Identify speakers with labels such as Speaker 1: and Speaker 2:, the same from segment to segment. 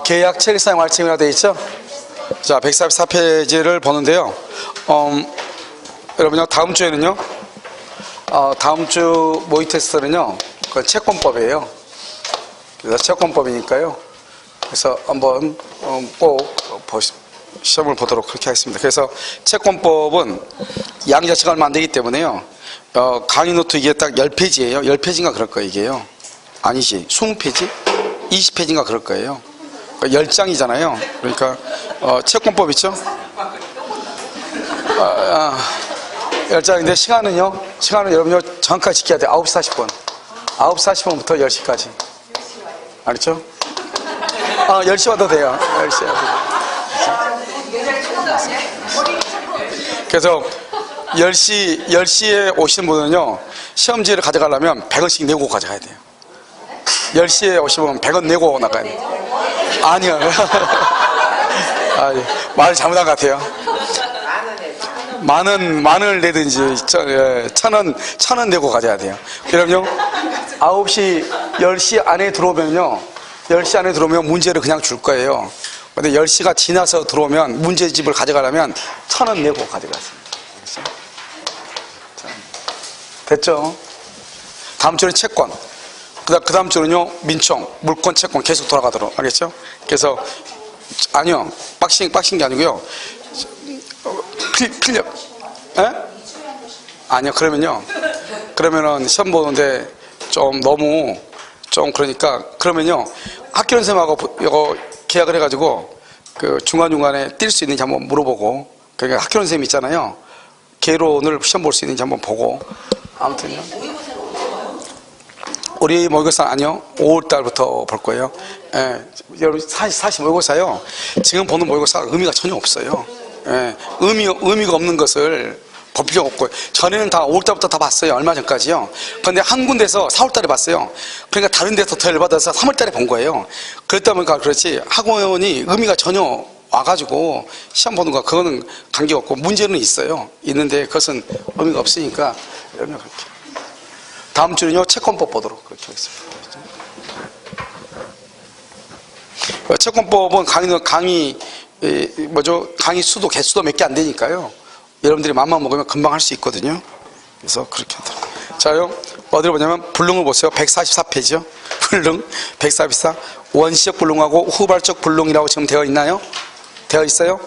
Speaker 1: 계약 체결 사용 할증이라 되어 있죠? 자, 144페이지를 보는데요. 여러분요, 다음 주에는요, 다음 주 모의 테스트는요, 그 채권법이에요. 그래서 채권법이니까요. 그래서 한번 꼭 시험을 보도록 그렇게 하겠습니다. 그래서 채권법은 양이 자체가 얼마 안 되기 때문에요. 강의 노트 이게 딱 10페이지예요. 10페이지인가 그럴 거예요, 이게요. 아니지, 20페이지? 20페이지인가 그럴 거예요. 10장이잖아요. 그러니까 채권법 있죠? 10장인데 시간은 여러분요 정확하게 지켜야 돼요. 9시 40분 9시 40분부터 10시까지 알았죠? 10시 와도 돼요. 10시 와도 돼요. 그래서 10시에 오시는 분은요, 시험지를 가져가려면 100원씩 내고 가져가야 돼요. 10시에 오시면 100원 내고 나가야 돼요. 아니요. 말을 잘못한 것 같아요. 만원을 내든지, 1,000원 내고 가져야 돼요. 그럼요, 9시, 10시 안에 들어오면요, 10시 안에 들어오면 문제를 그냥 줄 거예요. 근데 10시가 지나서 들어오면 문제집을 가져가려면 1,000원 내고 가져갔습니다. 됐죠? 다음 주는 채권. 그 다음 주는요, 민총, 물권, 채권 계속 돌아가도록. 알겠죠? 그래서, 아니요. 빡신 게 아니고요. 클리어. 에? 아니요. 그러면은 시험 보는데 그러니까, 그러면요. 학교 선생님하고 이거 계약을 해가지고, 중간중간에 뛸 수 있는지 한번 물어보고, 그러니까 학교 선생님 있잖아요. 개론을 시험 볼 수 있는지 한번 보고, 아무튼요. 우리 모의고사 아니요. 5월달부터 볼 거예요. 예, 여러분 사실 모의고사요. 지금 보는 모의고사 의미가 전혀 없어요. 예, 의미가 없는 것을 볼 필요가 없고요. 전에는 다 5월달부터 다 봤어요. 얼마 전까지요. 그런데 한 군데서 4월달에 봤어요. 그러니까 다른 데서 더 열받아서 3월달에 본 거예요. 그랬다 보니까 그렇지 학원이 의미가 전혀 와가지고 시험 보는 거 그거는 관계없고 문제는 있어요. 있는데 그것은 의미가 없으니까 여러분 그렇게. 다음 주는요, 채권법 보도록 그렇게 하겠습니다. 채권법은 강의 수도 개수도 몇 개 안 되니까요. 여러분들이 맘만 먹으면 금방 할 수 있거든요. 그래서 그렇게 하도록. 자요, 어디를 보냐면, 불능을 보세요. 144페이지요. 불능, 144. 원시적 불능하고 후발적 불능이라고 지금 되어 있나요? 되어 있어요?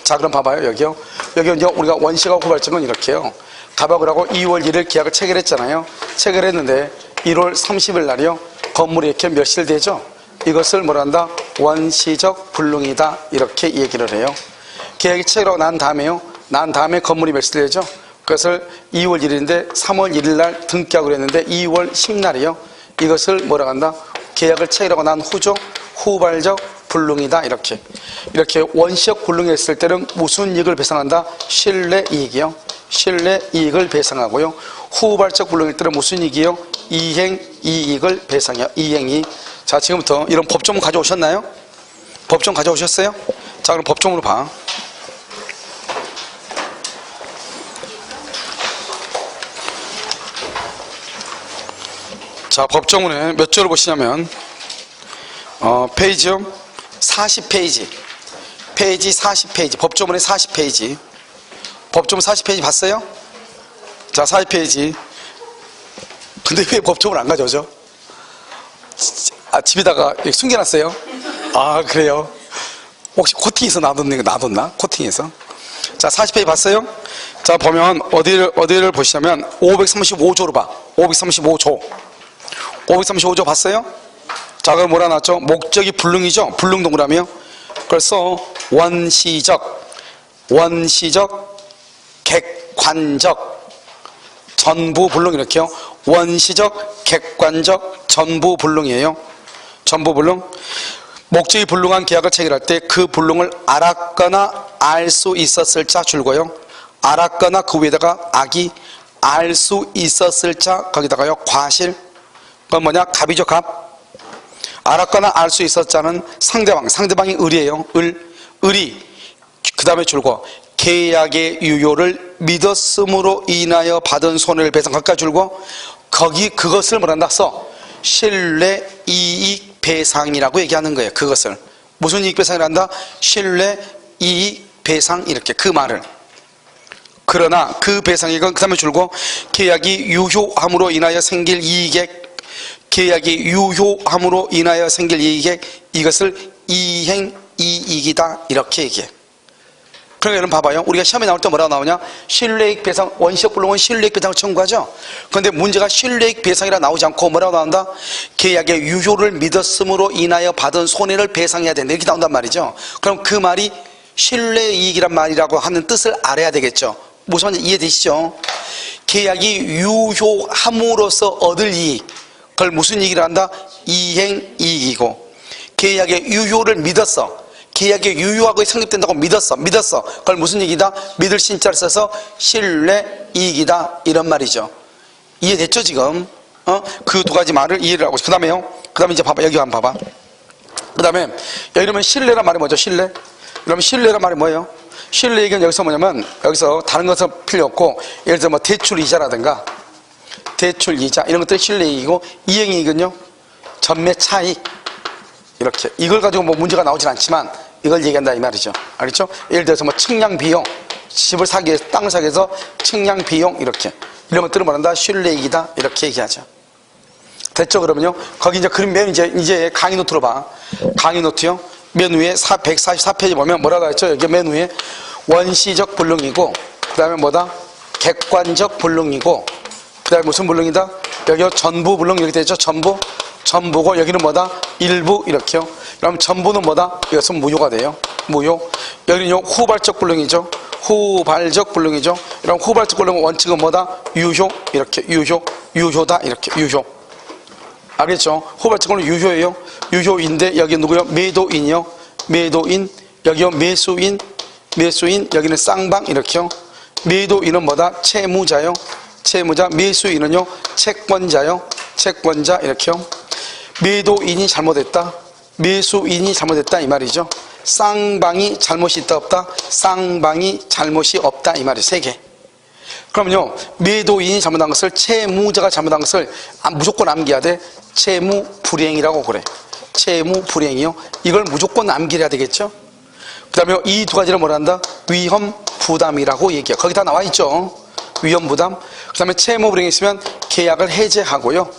Speaker 1: 자, 그럼 봐봐요, 여기요. 여기 이제 우리가 원시하고 후발적은 이렇게요. 가박을 하고 2월 1일 계약을 체결했잖아요. 체결했는데 1월 30일 날이요. 건물이 이렇게 멸실되죠. 이것을 뭐라 한다? 원시적 불능이다. 이렇게 얘기를 해요. 계약이 체결하고 난 다음에 건물이 멸실되죠. 그것을 2월 1일인데 3월 1일 날 등기하기로 했는데 2월 10날이요. 이것을 뭐라 한다? 계약을 체결하고 난 후죠. 후발적 불능이다. 이렇게 원시적 불능했을 때는 무슨 이익을 배상한다? 실내이익이요. 실내이익을 배상하고요. 후발적 불능일 때는 무슨 이익이요? 이행이익을 배상해요. 이행이익. 자, 지금부터 이런 법조문 가져오셨나요? 법조문 가져오셨어요? 자, 그럼 법조문으로 봐. 자, 법조문에 몇 조를 보시냐면 페이지요? 40페이지. 페이지 40페이지. 법조문에 40페이지. 법조문 40페이지 봤어요? 자, 40페이지. 근데 왜 법조문을 안 가져오죠? 집에다가 숨겨놨어요? 그래요? 혹시 코팅해서 놔뒀나? 코팅해서? 자, 40페이지 봤어요? 자, 보면 어디를 보시냐면 535조로 봐. 535조. 535조 봤어요? 자, 그럼 뭐라 나왔죠? 목적이 불능이죠? 불능 동그라미요? 그래서 원시적, 객관적, 전부 불능 이렇게요. 원시적, 객관적, 전부 불능이에요. 전부 불능. 목적이 불능한 계약을 체결할 때 그 불능을 알았거나 알 수 있었을 자 줄고요. 알았거나 그 위에다가 악이 알 수 있었을 자 거기다가요. 과실. 그건 뭐냐? 갑이죠, 갑. 알았거나 알 수 있었을 자는 상대방이 을이에요. 을이. 그 다음에 줄고 계약의 유효를 믿었음으로 인하여 받은 손해를 배상 거기까지 줄고 그것을 뭐란다 써 신뢰이익 배상이라고 얘기하는 거예요. 그것을 무슨 이익 배상을 한다? 신뢰 이익 배상 이렇게 그 말을. 그러나 그 배상액은 그 다음에 줄고 계약이 유효함으로 인하여 생길 이익액, 계약이 유효함으로 인하여 생길 이익액, 이것을 이행이익이다 이렇게 얘기해. 그러니까 여러분 봐봐요. 우리가 시험에 나올 때 뭐라고 나오냐? 신뢰이익 배상, 원시적 불능은 신뢰이익 배상을 청구하죠. 그런데 문제가 신뢰이익 배상이라 나오지 않고 뭐라고 나온다? 계약의 유효를 믿었음으로 인하여 받은 손해를 배상해야 된다 이렇게 나온단 말이죠. 그럼 그 말이 신뢰이익이란 말이라고 하는 뜻을 알아야 되겠죠. 무슨 말인지 이해되시죠? 계약이 유효함으로써 얻을 이익, 그걸 무슨 이익이라 한다? 이행이익이고, 계약의 유효를 믿었어. 계약이 유효하고 성립된다고 믿었어. 그걸 무슨 이익이다? 믿을 신자를 써서 신뢰이익이다 이런 말이죠. 이해됐죠 지금? 그 두 가지 말을 이해를 하고. 그 다음에요. 그 다음에 이제 봐봐. 여기 한번 봐봐. 그 다음에 여기 그러면 신뢰란 말이 뭐죠? 신뢰. 그러면 신뢰란 말이 뭐예요? 신뢰이익은 여기서 뭐냐면, 여기서 다른 것은 필요 없고, 예를 들어 뭐 대출이자라든가 대출이자 이런 것들이 신뢰이익이고, 이행이익은요 전매 차익 이렇게. 이걸 가지고 뭐 문제가 나오진 않지만 이걸 얘기한다 이 말이죠. 알겠죠? 예를 들어서 뭐 측량 비용, 집을 사기 위해서 땅을 사기 위해서 측량 비용 이렇게, 이런 것들을 뭐란다? 신뢰이익이다 이렇게 얘기하죠. 됐죠? 그러면요 거기 이제 그림 맨 이제 강의 노트로 봐. 강의 노트요 맨 위에 144페이지 보면 뭐라고 했죠? 여기 맨 위에 원시적 불능이고, 그 다음에 뭐다? 객관적 불능이고, 그 다음에 무슨 불능이다? 여기 전부 불능 이렇게 되죠? 전부고, 여기는 뭐다? 일부 이렇게요. 그럼 전부는 뭐다? 이것은 무효가 돼요. 무효. 여기는요 후발적 불능이죠. 후발적 불능이죠. 그럼 후발적 불능 원칙은 뭐다? 유효 이렇게. 유효다 이렇게. 유효. 알겠죠? 후발적 불능 유효예요. 유효인데 여기 누구요? 매도인이요. 매도인. 여기요 매수인. 여기는 쌍방 이렇게요. 매도인은 뭐다? 채무자요. 채무자. 매수인은요 채권자요. 채권자 이렇게요. 매도인이 잘못했다, 매수인이 잘못했다 이 말이죠. 쌍방이 잘못이 있다 없다? 쌍방이 잘못이 없다 이 말이에요. 세 개. 그러면요 매도인이 잘못한 것을, 채무자가 잘못한 것을 무조건 암기해야 돼. 채무불이행이라고 그래. 채무불이행이요. 이걸 무조건 암기해야 되겠죠. 그 다음에 이 두 가지를 뭐라 한다? 위험부담이라고 얘기해요. 거기 다 나와 있죠. 위험부담. 그 다음에 채무불이행이 있으면 계약을 해제하고요,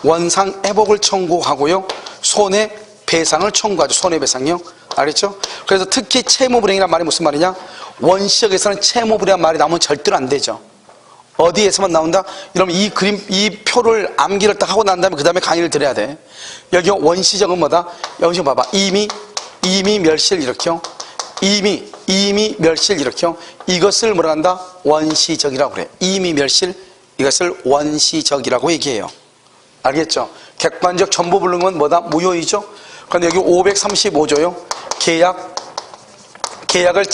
Speaker 1: 원상 회복을 청구하고요, 손해배상을 청구하죠. 손해배상이요. 알겠죠? 그래서 특히 채무불이행이란 말이 무슨 말이냐? 원시적에서는 채무불이행이란 말이 나오면 절대로 안 되죠. 어디에서만 나온다? 여러분 이 그림, 이 표를 암기를 딱 하고 난 다음에 그 다음에 강의를 들어야 돼. 여기 원시적은 뭐다? 여기 봐봐. 이미 멸실 이렇게요. 이미 멸실 이렇게요. 이것을 뭐라 한다? 원시적이라고 그래. 이미 멸실, 이것을 원시적이라고 얘기해요. 알겠죠? 객관적 전부불능은 뭐다? 무효이죠? 그런데 여기 535조요. 계약을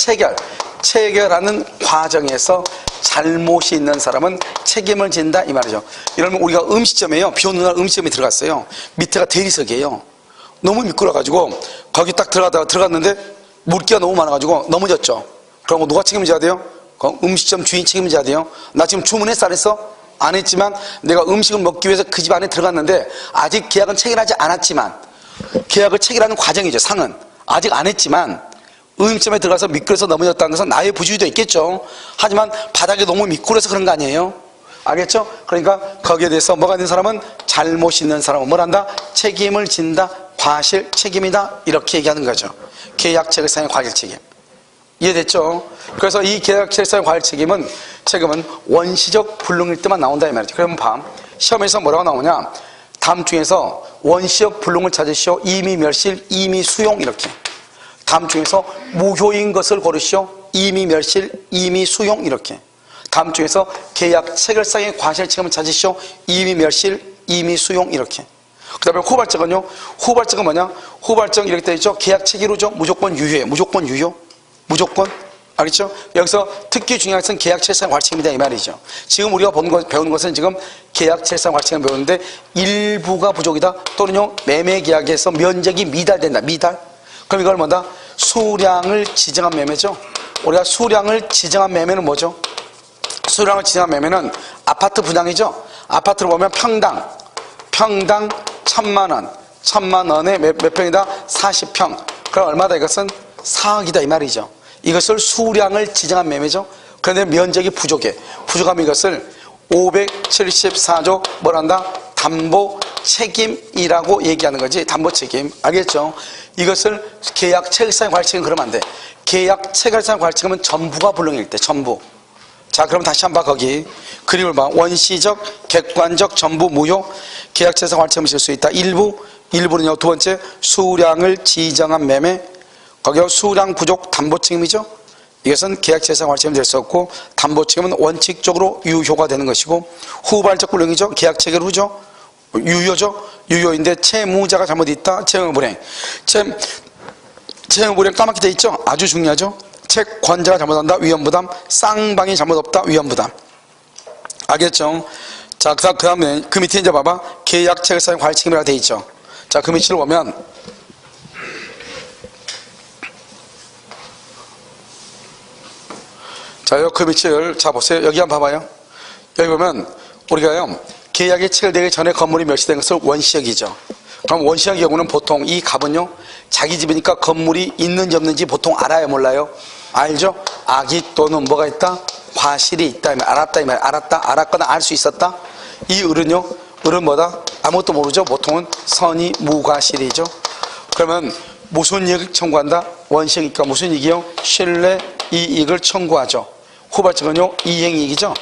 Speaker 1: 체결하는 과정에서 잘못이 있는 사람은 책임을 진다 이 말이죠. 이러면 우리가 음식점에요, 비 오는 날 음식점에 들어갔어요. 밑에가 대리석이에요. 너무 미끄러가지고 거기 딱 들어갔는데 물기가 너무 많아가지고 넘어졌죠. 그럼 누가 책임져야 돼요? 음식점 주인 책임져야 돼요. 나 지금 주문했어 안 했어? 안 했지만 내가 음식을 먹기 위해서 그 집 안에 들어갔는데, 아직 계약은 체결하지 않았지만, 계약을 체결하는 과정이죠. 상은 아직 안 했지만 음식점에 들어가서 미끄러서 넘어졌다는 것은 나의 부주의도 있겠죠. 하지만 바닥에 너무 미끄러서 그런 거 아니에요. 알겠죠? 그러니까 거기에 대해서 뭐가 된 사람은, 잘못 있는 사람은 뭘 한다? 책임을 진다. 과실 책임이다 이렇게 얘기하는 거죠. 계약 체결상의 과실 책임. 이해됐죠? 그래서 이 계약 체결상의 과실 책임은 원시적 불능일 때만 나온다 이 말이죠. 그러면 시험에서 뭐라고 나오냐? 다음 중에서 원시적 불능을 찾으시오. 이미 멸실, 이미 수용 이렇게. 다음 중에서 무효인 것을 고르시오. 이미 멸실, 이미 수용 이렇게. 다음 중에서 계약 체결상의 과실 책임을 찾으시오. 이미 멸실, 이미 수용 이렇게. 그 다음에 후발적은요. 후발적은 뭐냐? 후발적 이렇게 되어 있죠. 계약 체결후죠. 무조건 유효예요. 무조건 유효. 무조건. 알겠죠? 여기서 특히 중요한 것은 계약 체결상 과실 책임이다 이 말이죠. 지금 우리가 배우는 것은 지금 계약 체결상 과실 책임을 배우는데 일부가 부족이다. 또는요 매매 계약에서 면적이 미달된다. 미달. 그럼 이걸 뭐다? 수량을 지정한 매매죠. 우리가 수량을 지정한 매매는 뭐죠? 수량을 지정한 매매는 아파트 분양이죠. 아파트를 보면 평당 1,000만 원. 1,000만 원에 몇 평이다? 40평. 그럼 얼마다? 이것은 4억이다 이 말이죠. 이것을 수량을 지정한 매매죠. 그런데 면적이 부족해. 부족하면 이것을 574조 뭐란다? 담보 책임이라고 얘기하는 거지. 담보 책임. 알겠죠? 이것을 계약 체결상 관리책임 그러면 안 돼. 계약 체결상 관리책임은 전부가 불능일 때, 전부. 자, 그럼 다시 한번 봐, 거기. 그림을 봐. 원시적, 객관적, 전부 무효, 계약 체결상 관리책임을 질 수 있다. 일부는요, 두 번째, 수량을 지정한 매매, 거기요, 수량 부족 담보 책임이죠. 이것은 계약 체결상 관리책임이 될 수 없고, 담보 책임은 원칙적으로 유효가 되는 것이고, 후발적 불능이죠. 계약 체결 후죠. 유효죠. 유효인데 채무자가 잘못 있다. 채무불행. 채무불행 까맣게 돼 있죠. 아주 중요하죠. 채권자가 잘못한다. 위험부담. 쌍방이 잘못 없다. 위험부담. 알겠죠? 자, 그 다음에 그 밑에 이제 봐봐. 계약 체결상 관리책임이라고 돼 있죠. 자, 그 밑을 보면 자, 그 밑을 자 보세요. 여기 한번 봐봐요. 여기 보면 우리가요, 계약이 체결되기 전에 건물이 멸시된 것을 원시적이죠. 그럼 원시적인 경우는 보통 이 갑은요, 자기 집이니까 건물이 있는지 없는지 보통 알아요, 몰라요? 알죠? 악의 또는 뭐가 있다? 과실이 있다. 알았다, 이 말. 알았다, 알았거나 알 수 있었다. 이 을은요, 을은 뭐다? 아무것도 모르죠. 보통은 선의 무과실이죠. 그러면 무슨 이익을 청구한다? 원시적이니까 무슨 이익이요? 신뢰 이익을 청구하죠. 후발적은요, 이행이익이죠.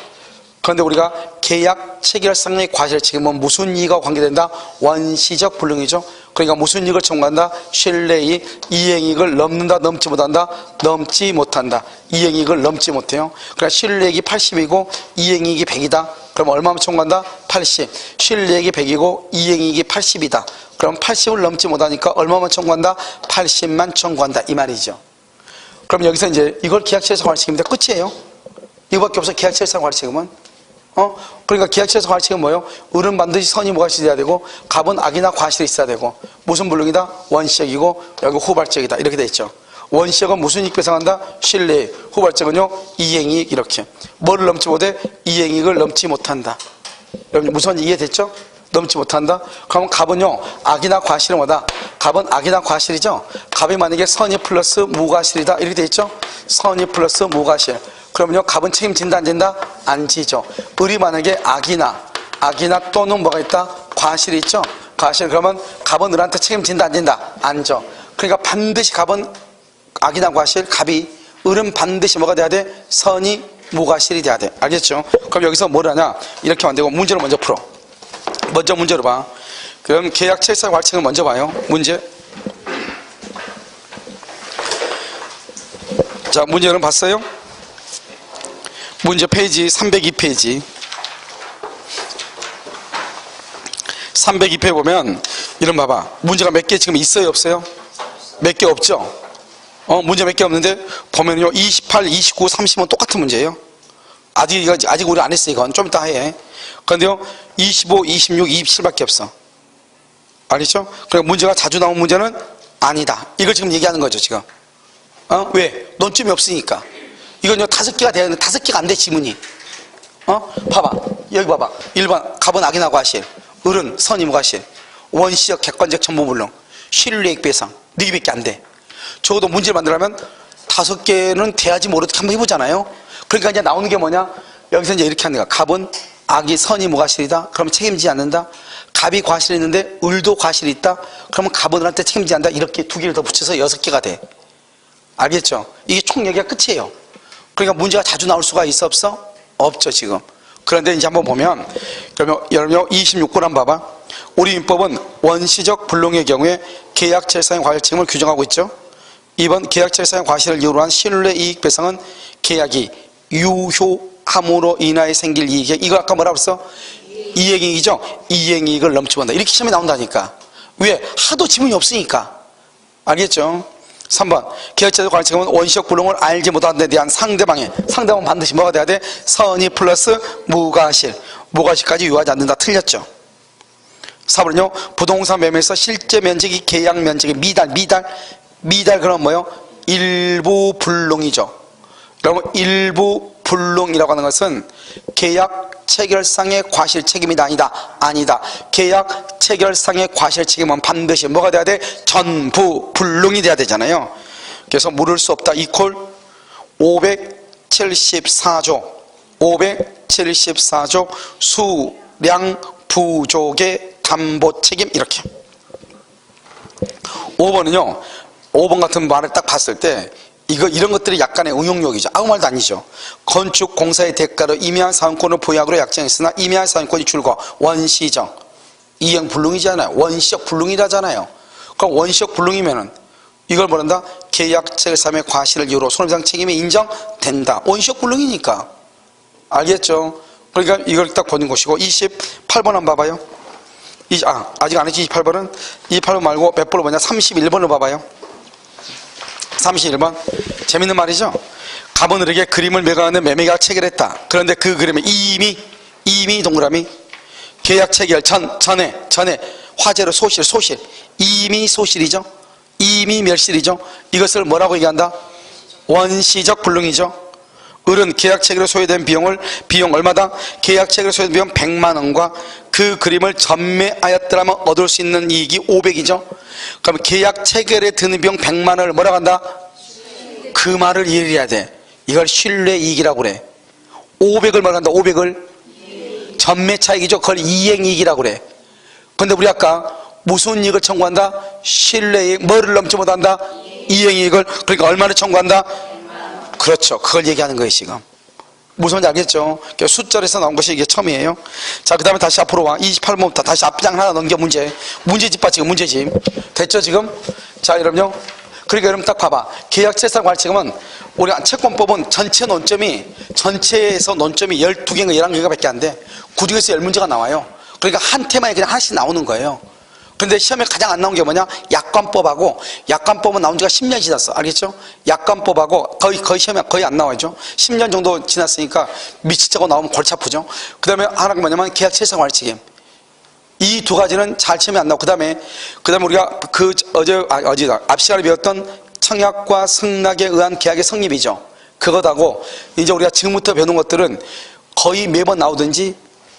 Speaker 1: 그런데 우리가 계약 체결상의 과실 책임은 무슨 이익과 관계된다? 원시적 불능이죠. 그러니까 무슨 이익을 청구한다? 신뢰이익, 이행이익을 넘는다, 넘지 못한다? 넘지 못한다. 이행이익을 넘지 못해요. 그러니까 신뢰이익이 80이고 이행이익이 100이다. 그럼 얼마만 청구한다? 80. 신뢰이익이 100이고 이행이익이 80이다. 그럼 80을 넘지 못하니까 얼마만 청구한다? 80만 청구한다. 이 말이죠. 그럼 여기서 이제 이걸 계약체결상 관리책임인데 끝이에요. 이거밖에 없어. 계약체결상 관리책임은. 그러니까 계약체결상 관리책임은 뭐예요? 을은 반드시 선의 무과실이 돼야 되고, 갑은 악이나 과실이 있어야 되고, 무슨 불능이다? 원시적이고, 여기 후발적이다. 이렇게 돼 있죠. 원시적은 무슨 이익 배상한다? 신뢰이익. 후발적은요, 이행이익. 이렇게. 뭐를 넘지 못해? 이행이익을 넘지 못한다. 여러분, 무슨 이해됐죠? 넘지 못한다? 그러면 갑은요, 악이나 과실은 뭐다? 갑은 악이나 과실이죠? 갑이 만약에 선의 플러스 무과실이다. 이렇게 돼 있죠? 선의 플러스 무과실. 그러면요, 갑은 책임진다, 안 진다? 안 지죠. 을이 만약에 악이나 또는 뭐가 있다? 과실이 있죠? 과실. 그러면 갑은 을한테 책임진다, 안 진다? 안 져. 그러니까 반드시 갑은 악이나 과실, 갑이, 을은 반드시 뭐가 돼야 돼? 선의 무과실이 돼야 돼. 알겠죠? 그럼 여기서 뭘 하냐? 이렇게 만들고 문제를 먼저 풀어. 먼저 문제를 봐. 그럼 계약 체결상 관리책임을 먼저 봐요. 문제. 자, 문제 여러분 봤어요? 문제 페이지 302페이지. 302페이지 보면 이런 봐봐. 문제가 몇 개 지금 있어요, 없어요? 몇 개 없죠? 문제 몇 개 없는데 보면요, 28, 29, 30은 똑같은 문제예요. 아직 우리 안 했어. 이건 좀 이따 해. 그런데요, 25, 26, 27밖에 없어. 알겠죠? 그러니까 문제가 자주 나온 문제는 아니다. 이걸 지금 얘기하는 거죠, 지금. 왜? 논점이 없으니까. 이건요, 5개가 돼야 되는데 5개가 안 돼, 지문이. 봐봐. 여기 봐봐. 1번, 갑은 악이나 과실. 을은 선의 무과실. 원시적, 객관적, 전부불능. 실효이익 배상. 4개밖에 안 돼. 적어도 문제를 만들려면 5개는 돼야지 모르게 한번 해보잖아요. 그러니까 이제 나오는 게 뭐냐? 여기서 이제 이렇게 하는 거야. 갑은 악이 선의 무과실이다. 그러면 책임지지 않는다. 갑이 과실이 있는데 을도 과실이 있다. 그러면 갑은 을한테 책임지지 않는다. 이렇게 2개를 더 붙여서 6개가 돼. 알겠죠? 이게 총 얘기가 끝이에요. 그러니까 문제가 자주 나올 수가 있어, 없어? 없죠, 지금. 그런데 이제 한번 보면, 여러분 26권 한번 봐봐. 우리 민법은 원시적 불능의 경우에 계약 체결상의 과실 책임을 규정하고 있죠. 2번 계약 체결상의 과실을 이유로 한 신뢰이익 배상은 계약이 유효함으로 인하여 생길 이익에, 이거 아까 뭐라고 했어? 이행이익이죠? 이행이익을 넘지 못한다. 이렇게 시험에 나온다니까. 왜? 하도 지문이 없으니까. 알겠죠? 3번 계약체결 관리책임은 원시적 불능을 알지 못한 데 대한 상대방은 반드시 뭐가 돼야 돼? 선의 플러스 무과실. 무과실까지 유효하지 않는다. 틀렸죠. 4번은요, 부동산 매매에서 실제 면적이 계약 면적이 미달 그럼 뭐요? 일부 불능이죠. 여러분, 일부 불능이라고 하는 것은 계약 체결상의 과실 책임이다, 아니다. 계약 체결상의 과실 책임은 반드시 뭐가 돼야 돼? 전부 불능이 돼야 되잖아요. 그래서 물을 수 없다 이퀄 574조 수량 부족의 담보 책임. 이렇게 5번은요 5번 같은 말을 딱 봤을 때 이런 것들이 약간의 응용력이죠. 아무 말도 아니죠. 건축 공사의 대가로 임야한 사용권을 보유하기로 약정했으나 임야한 사용권이 줄고 원시적 이행 불능이잖아요. 원시적 불능이라잖아요. 그럼 원시적 불능이면은 이걸 뭐란다? 계약 체결상의 과실을 이유로 손해배상 책임이 인정된다. 원시적 불능이니까. 알겠죠? 그러니까 이걸 딱 보는 것이고 28번 한번 봐봐요. 아직 안 했지. 28번은 28번 말고 몇 번을 보냐? 31번을 봐봐요. 31번 재밌는 말이죠. 갑오늘에게 그림을 매각하는 매매계약 체결했다. 그런데 그 그림에 이미 동그라미 계약 체결 전에 화재로 소실 이미 소실이죠. 이미 멸실이죠. 이것을 뭐라고 얘기한다? 원시적 불능이죠. 을은 계약 체결에 소요된 비용 얼마다? 계약 체결에 소요된 비용 100만 원과 그 그림을 전매하였더라면 얻을 수 있는 이익이 500이죠. 그럼 계약 체결에 드는 비용 100만 원을 뭐라고 한다? 그 말을 이해해야 돼. 이걸 신뢰이익이라고 그래. 500을 뭐라고 한다? 500을 전매 차익이죠. 그걸 이행이익이라고 그래. 근데 우리 아까 무슨 이익을 청구한다? 신뢰이익. 뭐를 넘지 못한다? 이행이익을. 그러니까 얼마를 청구한다? 그렇죠. 그걸 얘기하는 거예요 지금. 무슨 말인지 알겠죠? 숫자에서 나온 것이 이게 처음이에요. 자, 그 다음에 다시 앞으로 와. 28번부터 다시 앞장 하나 넘겨. 문제집 봐. 지금 문제집 됐죠 지금? 자, 여러분요, 그러니까 여러분 딱 봐봐. 계약 체결상 과실책임은 우리가 채권법은 전체에서 논점이 12개인가 11개인가 밖에 안 돼. 구중에서 10문제가 나와요. 그러니까 한 테마에 그냥 하나씩 나오는 거예요. 근데 시험에 가장 안 나온 게 뭐냐? 약관법하고, 약관법은 나온 지가 10년 지났어. 알겠죠? 약관법하고 거의 시험에 거의 안 나와죠. 10년 정도 지났으니까 미치자고 나오면 골치 아프죠. 그 다음에 하나가 뭐냐면 계약 체결상 과실책임. 이 두 가지는 잘 시험에 안 나오고, 그 다음에 우리가 앞 시간에 배웠던 청약과 승낙에 의한 계약의 성립이죠. 그것하고 이제 우리가 지금부터 배우는 것들은 거의 매번 나오든지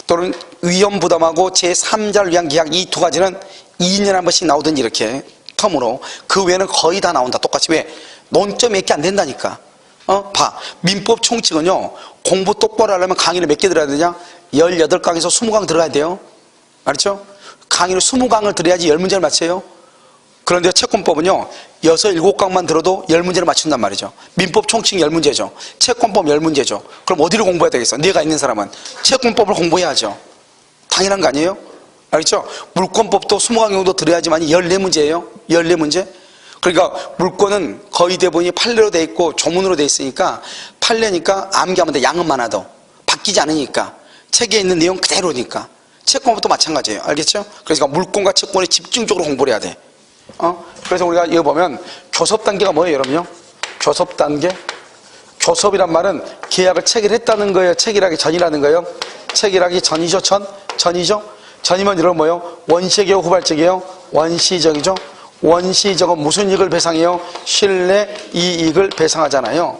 Speaker 1: 또는 위험 부담하고 제3자를 위한 계약, 이 두 가지는 2년에 한 번씩 나오든지 이렇게 텀으로. 그 외에는 거의 다 나온다. 똑같이. 왜? 논점이 몇 개 안 된다니까. 봐. 민법 총칙은요, 공부 똑바로 하려면 강의를 몇 개 들어야 되냐? 18강에서 20강 들어가야 돼요. 알았죠? 강의를 20강을 들어야지 10문제를 맞춰요. 그런데 채권법은요 6, 7강만 들어도 10문제를 맞춘단 말이죠. 민법 총칙 10문제죠. 채권법 10문제죠. 그럼 어디를 공부해야 되겠어? 내가 있는 사람은 채권법을 공부해야죠. 당연한 거 아니에요? 알겠죠? 물권법도 20강 정도 들어야지만 14문제예요. 14문제. 그러니까 물권은 거의 대부분이 판례로 돼 있고 조문으로 돼 있으니까 판례니까 암기하면 돼. 양은 많아도 바뀌지 않으니까. 책에 있는 내용 그대로니까. 채권법도 마찬가지예요. 알겠죠? 그러니까 물권과 채권에 집중적으로 공부를 해야 돼. 그래서 우리가 이거 보면 교섭 단계가 뭐예요, 여러분요? 교섭 단계. 교섭이란 말은 계약을 체결했다는 거예요, 체결하기 전이라는 거예요? 체결하기 전이죠. 전이죠. 전이면 여러분 뭐예요? 원시적이에요, 후발적이에요? 원시적이죠. 원시적은 무슨 이익을 배상해요? 신뢰 이익을 배상하잖아요.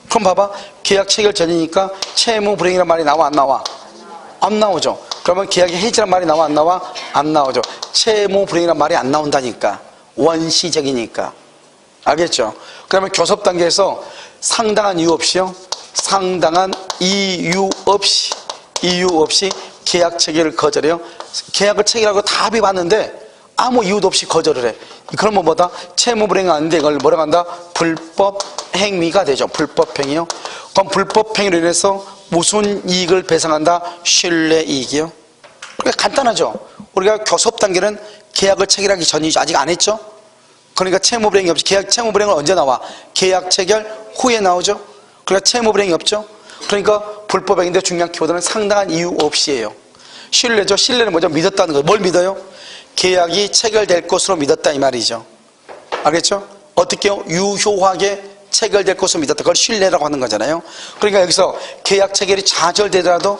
Speaker 1: 그럼 봐봐. 계약 체결 전이니까 채무 불이행이란 말이 나와, 안 나와? 안 나오죠. 그러면 계약이 해지란 말이 나와, 안 나와? 안 나오죠. 채무 불이행이란 말이 안 나온다니까. 원시적이니까. 알겠죠? 그러면 교섭 단계에서 상당한 이유 없이요, 상당한 이유 없이 계약 체결을 거절해요. 계약을 체결하고 다 합의봤는데 아무 이유도 없이 거절을 해. 그러면 뭐다? 채무 불이행하는데 이걸 뭐라고 한다? 불법 행위가 되죠. 불법 행위요. 그럼 불법 행위로 인해서 무슨 이익을 배상한다? 신뢰 이익이요. 그러니까 간단하죠. 우리가 교섭 단계는 계약을 체결하기 전이죠. 아직 안 했죠. 그러니까 채무 불이행이 없지. 채무 불이행은 언제 나와? 계약 체결 후에 나오죠. 그러니까 채무 불이행이 없죠. 그러니까 불법 행위인데 중요한 키워드는 상당한 이유 없이예요. 신뢰죠. 신뢰는 뭐죠? 믿었다는 거예요. 뭘 믿어요? 계약이 체결될 것으로 믿었다 이 말이죠. 알겠죠? 어떻게요? 유효하게 체결될 것으로 믿었다. 그걸 신뢰라고 하는 거잖아요. 그러니까 여기서 계약 체결이 좌절되더라도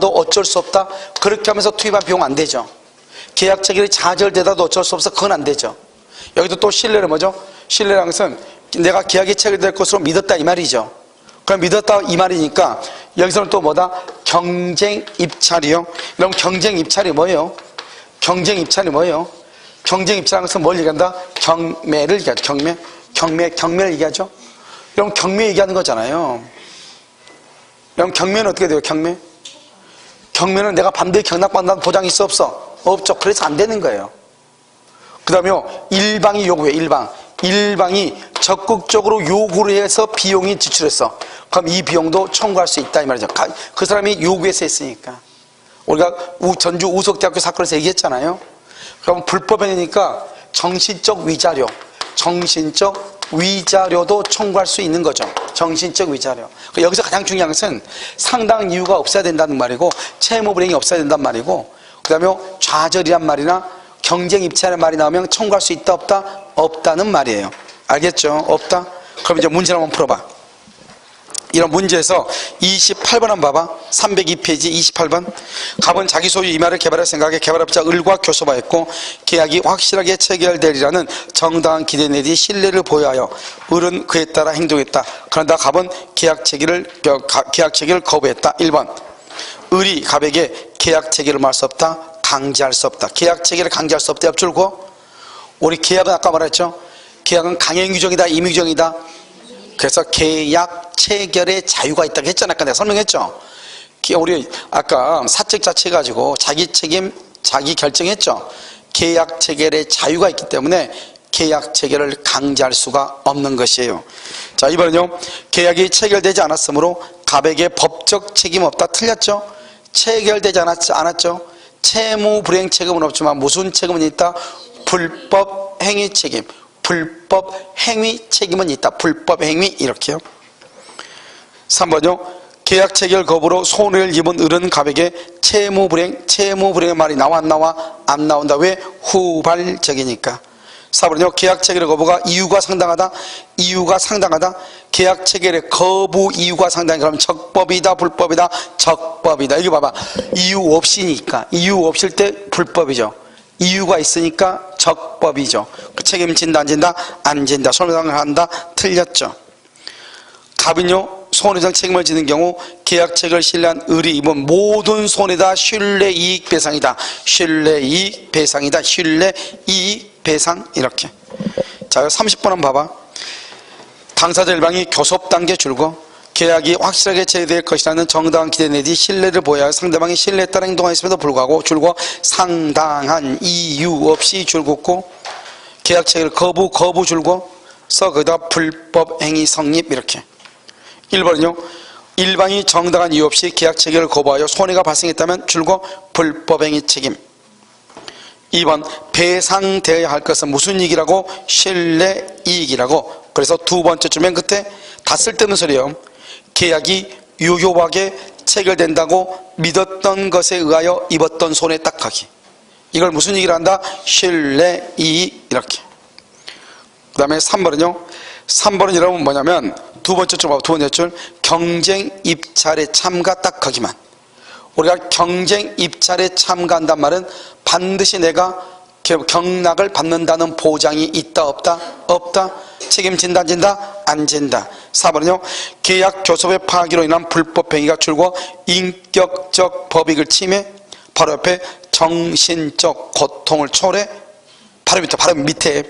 Speaker 1: 어쩔 수 없다. 그렇게 하면서 투입한 비용 안 되죠. 계약 체결이 좌절되더라도 어쩔 수 없어. 그건 안 되죠. 여기도 또 신뢰는 뭐죠? 신뢰라는 것은 내가 계약이 체결될 것으로 믿었다 이 말이죠. 그럼 믿었다 이 말이니까 여기서는 또 뭐다? 경쟁 입찰이요. 그럼 경쟁 입찰이 뭐예요? 경쟁 입찰이 뭐예요? 경쟁 입찰하는 것은 뭘 얘기한다? 경매를 얘기하죠. 경매를 얘기하죠. 그럼 경매 얘기하는 거잖아요. 그럼 경매는 어떻게 돼요? 경매는 내가 반드시 경락받는다는 보장이 있어 없어? 없죠. 그래서 안 되는 거예요. 그 다음에요, 일방이 요구해요. 일방이 적극적으로 요구를 해서 비용이 지출했어. 그럼 이 비용도 청구할 수 있다 이 말이죠. 그 사람이 요구해서 했으니까. 우리가 전주 우석대학교 사건에서 얘기했잖아요. 그럼 불법행위니까 정신적 위자료도 청구할 수 있는 거죠. 정신적 위자료. 여기서 가장 중요한 것은 상당 이유가 없어야 된다는 말이고, 채무불이행이 없어야 된다는 말이고, 그 다음에 좌절이란 말이나 경쟁 입찰의 말이 나오면 청구할 수 있다 없다? 없다는 말이에요. 알겠죠? 없다? 그럼 이제 문제를 한번 풀어봐. 이런 문제에서 28번 한번 봐봐. 302페이지 28번. 갑은 자기 소유 이마를 개발할 생각에 개발업자 을과 교섭하였고 계약이 확실하게 체결되리라는 정당한 기대 내지 신뢰를 보여하여 을은 그에 따라 행동했다. 그런다 갑은 계약 체결을 거부했다. 1번. 을이 갑에게 계약 체결을 말할 수 없다. 강제할 수 없다. 계약 체결을 강제할 수 없다. 옆줄고. 우리 계약은 아까 말했죠. 계약은 강행규정이다. 임의규정이다. 그래서 계약 체결의 자유가 있다고 했잖아. 아까 내가 설명했죠. 우리 아까 사적 자체 가지고 자기 책임, 자기 결정했죠. 계약 체결의 자유가 있기 때문에 계약 체결을 강제할 수가 없는 것이에요. 자, 이번엔요. 계약이 체결되지 않았으므로 갑에게 법적 책임 없다. 틀렸죠? 체결되지 않았죠? 채무 불이행 책임은 없지만 무슨 책임은 있다? 불법 행위 책임. 불법 행위 책임은 있다. 불법 행위 이렇게요. 3번요. 계약 체결 거부로 손해를 입은 을은 갑에게 채무불이행의 말이 나와 안 나와? 안 나온다. 왜? 후발적이니까. 4번요. 계약 체결 거부가 이유가 상당하다. 계약 체결의 거부 이유가 상당해. 그럼 적법이다 불법이다? 적법이다. 여기 봐봐. 이유 없이니까. 이유 없을 때 불법이죠. 이유가 있으니까 적법이죠. 그 책임진다 안 진다? 안 진다. 손해배상을 한다? 틀렸죠. 갑은요 손해배상 책임을 지는 경우 계약 체결 신뢰한 을이 입은 모든 손해다 신뢰이익 배상이다. 신뢰이익 배상 이렇게. 자, 30번 한번 봐봐. 당사자 일방이 교섭 단계 줄고 계약이 확실하게 체결될 것이라는 정당한 기대 내지 신뢰를 보여야 상대방이 신뢰에 따라 행동하였음에도 불구하고 줄고 상당한 이유 없이 줄긋고 계약 체결 거부 줄고 서 거기다 불법 행위 성립 이렇게. 1번은요. 일방이 정당한 이유 없이 계약 체결을 거부하여 손해가 발생했다면 줄고 불법 행위 책임. 2번 배상되어야 할 것은 무슨 이익이라고? 신뢰 이익이라고. 그래서 두 번째 맨 끝에 다 쓸데없는 소리예요. 계약이 유효하게 체결된다고 믿었던 것에 의하여 입었던 손해 딱하기. 이걸 무슨 얘기를 한다? 신뢰 이익 이렇게. 그 다음에 3번은요. 3번은 여러분 뭐냐면 두 번째 줄 봐봐. 두 번째 줄 경쟁 입찰에 참가 딱하기만. 우리가 경쟁 입찰에 참가한단 말은 반드시 내가 경락을 받는다는 보장이 있다 없다? 없다. 책임진다 안 진다? 안 진다. 4번은요. 계약 교섭의 파기로 인한 불법 행위가 줄고 인격적 법익을 침해, 바로 옆에 정신적 고통을 초래, 바로 밑에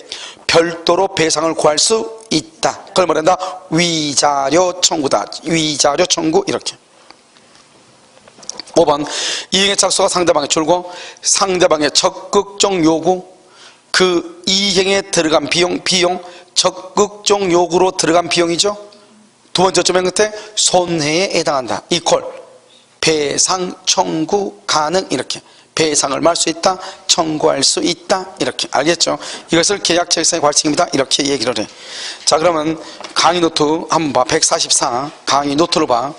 Speaker 1: 별도로 배상을 구할 수 있다. 그걸 뭐란다? 위자료 청구다. 위자료 청구 이렇게. 5번 이행의 착수가 상대방에 줄고 상대방의 적극적 요구, 그 이행에 들어간 비용 적극적 요구로 들어간 비용이죠. 두 번째 점 맨 끝에 손해에 해당한다. 이퀄 배상 청구 가능 이렇게. 배상을 말할 수 있다. 청구할 수 있다. 이렇게. 알겠죠? 이것을 계약 체결상의 과실입니다. 이렇게 얘기를 해. 자, 그러면 강의 노트 한번 봐. 144 강의 노트를 봐.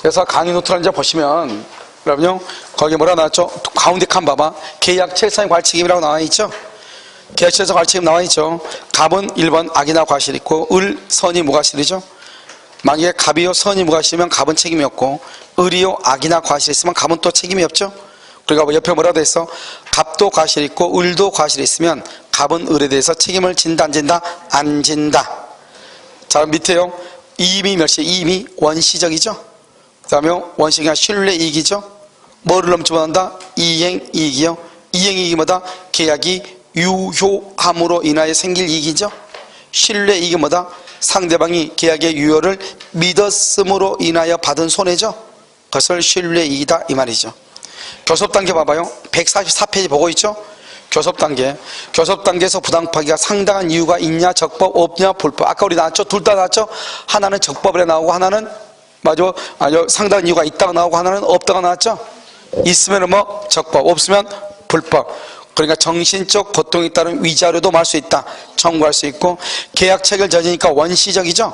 Speaker 1: 그래서 강의 노트를 이제 보시면 여러분요 거기 뭐라 나왔죠? 가운데 칸 봐봐. 계약 체결상의 과실임이라고 나와 있죠? 계약 체결상 과실임 나와 있죠? 갑은 1번 악이나 과실이 있고 을, 선이 무과실이죠? 만약에 갑이요 선이 무과실이면 갑은 책임이 없고 을이요 악이나 과실이 있으면 갑은 또 책임이 없죠? 그러니까 옆에 뭐라고 돼 있어? 갑도 과실이 있고 을도 과실이 있으면 갑은 을에 대해서 책임을 진다 안 진다? 안 진다. 자, 밑에요. 이임이 몇시? 이임이 원시적이죠. 그 다음에 원시가 신뢰이익이죠. 뭐를 넘쳐본다? 이행이익이요. 이행이익이 뭐다? 계약이 유효함으로 인하여 생길 이익이죠. 신뢰이익이 뭐다? 상대방이 계약의 유효를 믿었음으로 인하여 받은 손해죠. 그것을 신뢰이익이다 이 말이죠. 교섭단계 봐봐요. 144페이지 보고 있죠. 교섭단계에서 부당파기가 상당한 이유가 있냐, 적법, 없냐, 불법. 아까 우리 나왔죠? 둘 다 나왔죠? 하나는 적법에 나오고 하나는 상당한 이유가 있다가 나오고 하나는 없다가 나왔죠? 있으면 뭐 적법, 없으면 불법. 그러니까 정신적 고통에 따른 위자료도 말 수 있다, 청구할 수 있고. 계약 체결 전이니까 원시적이죠.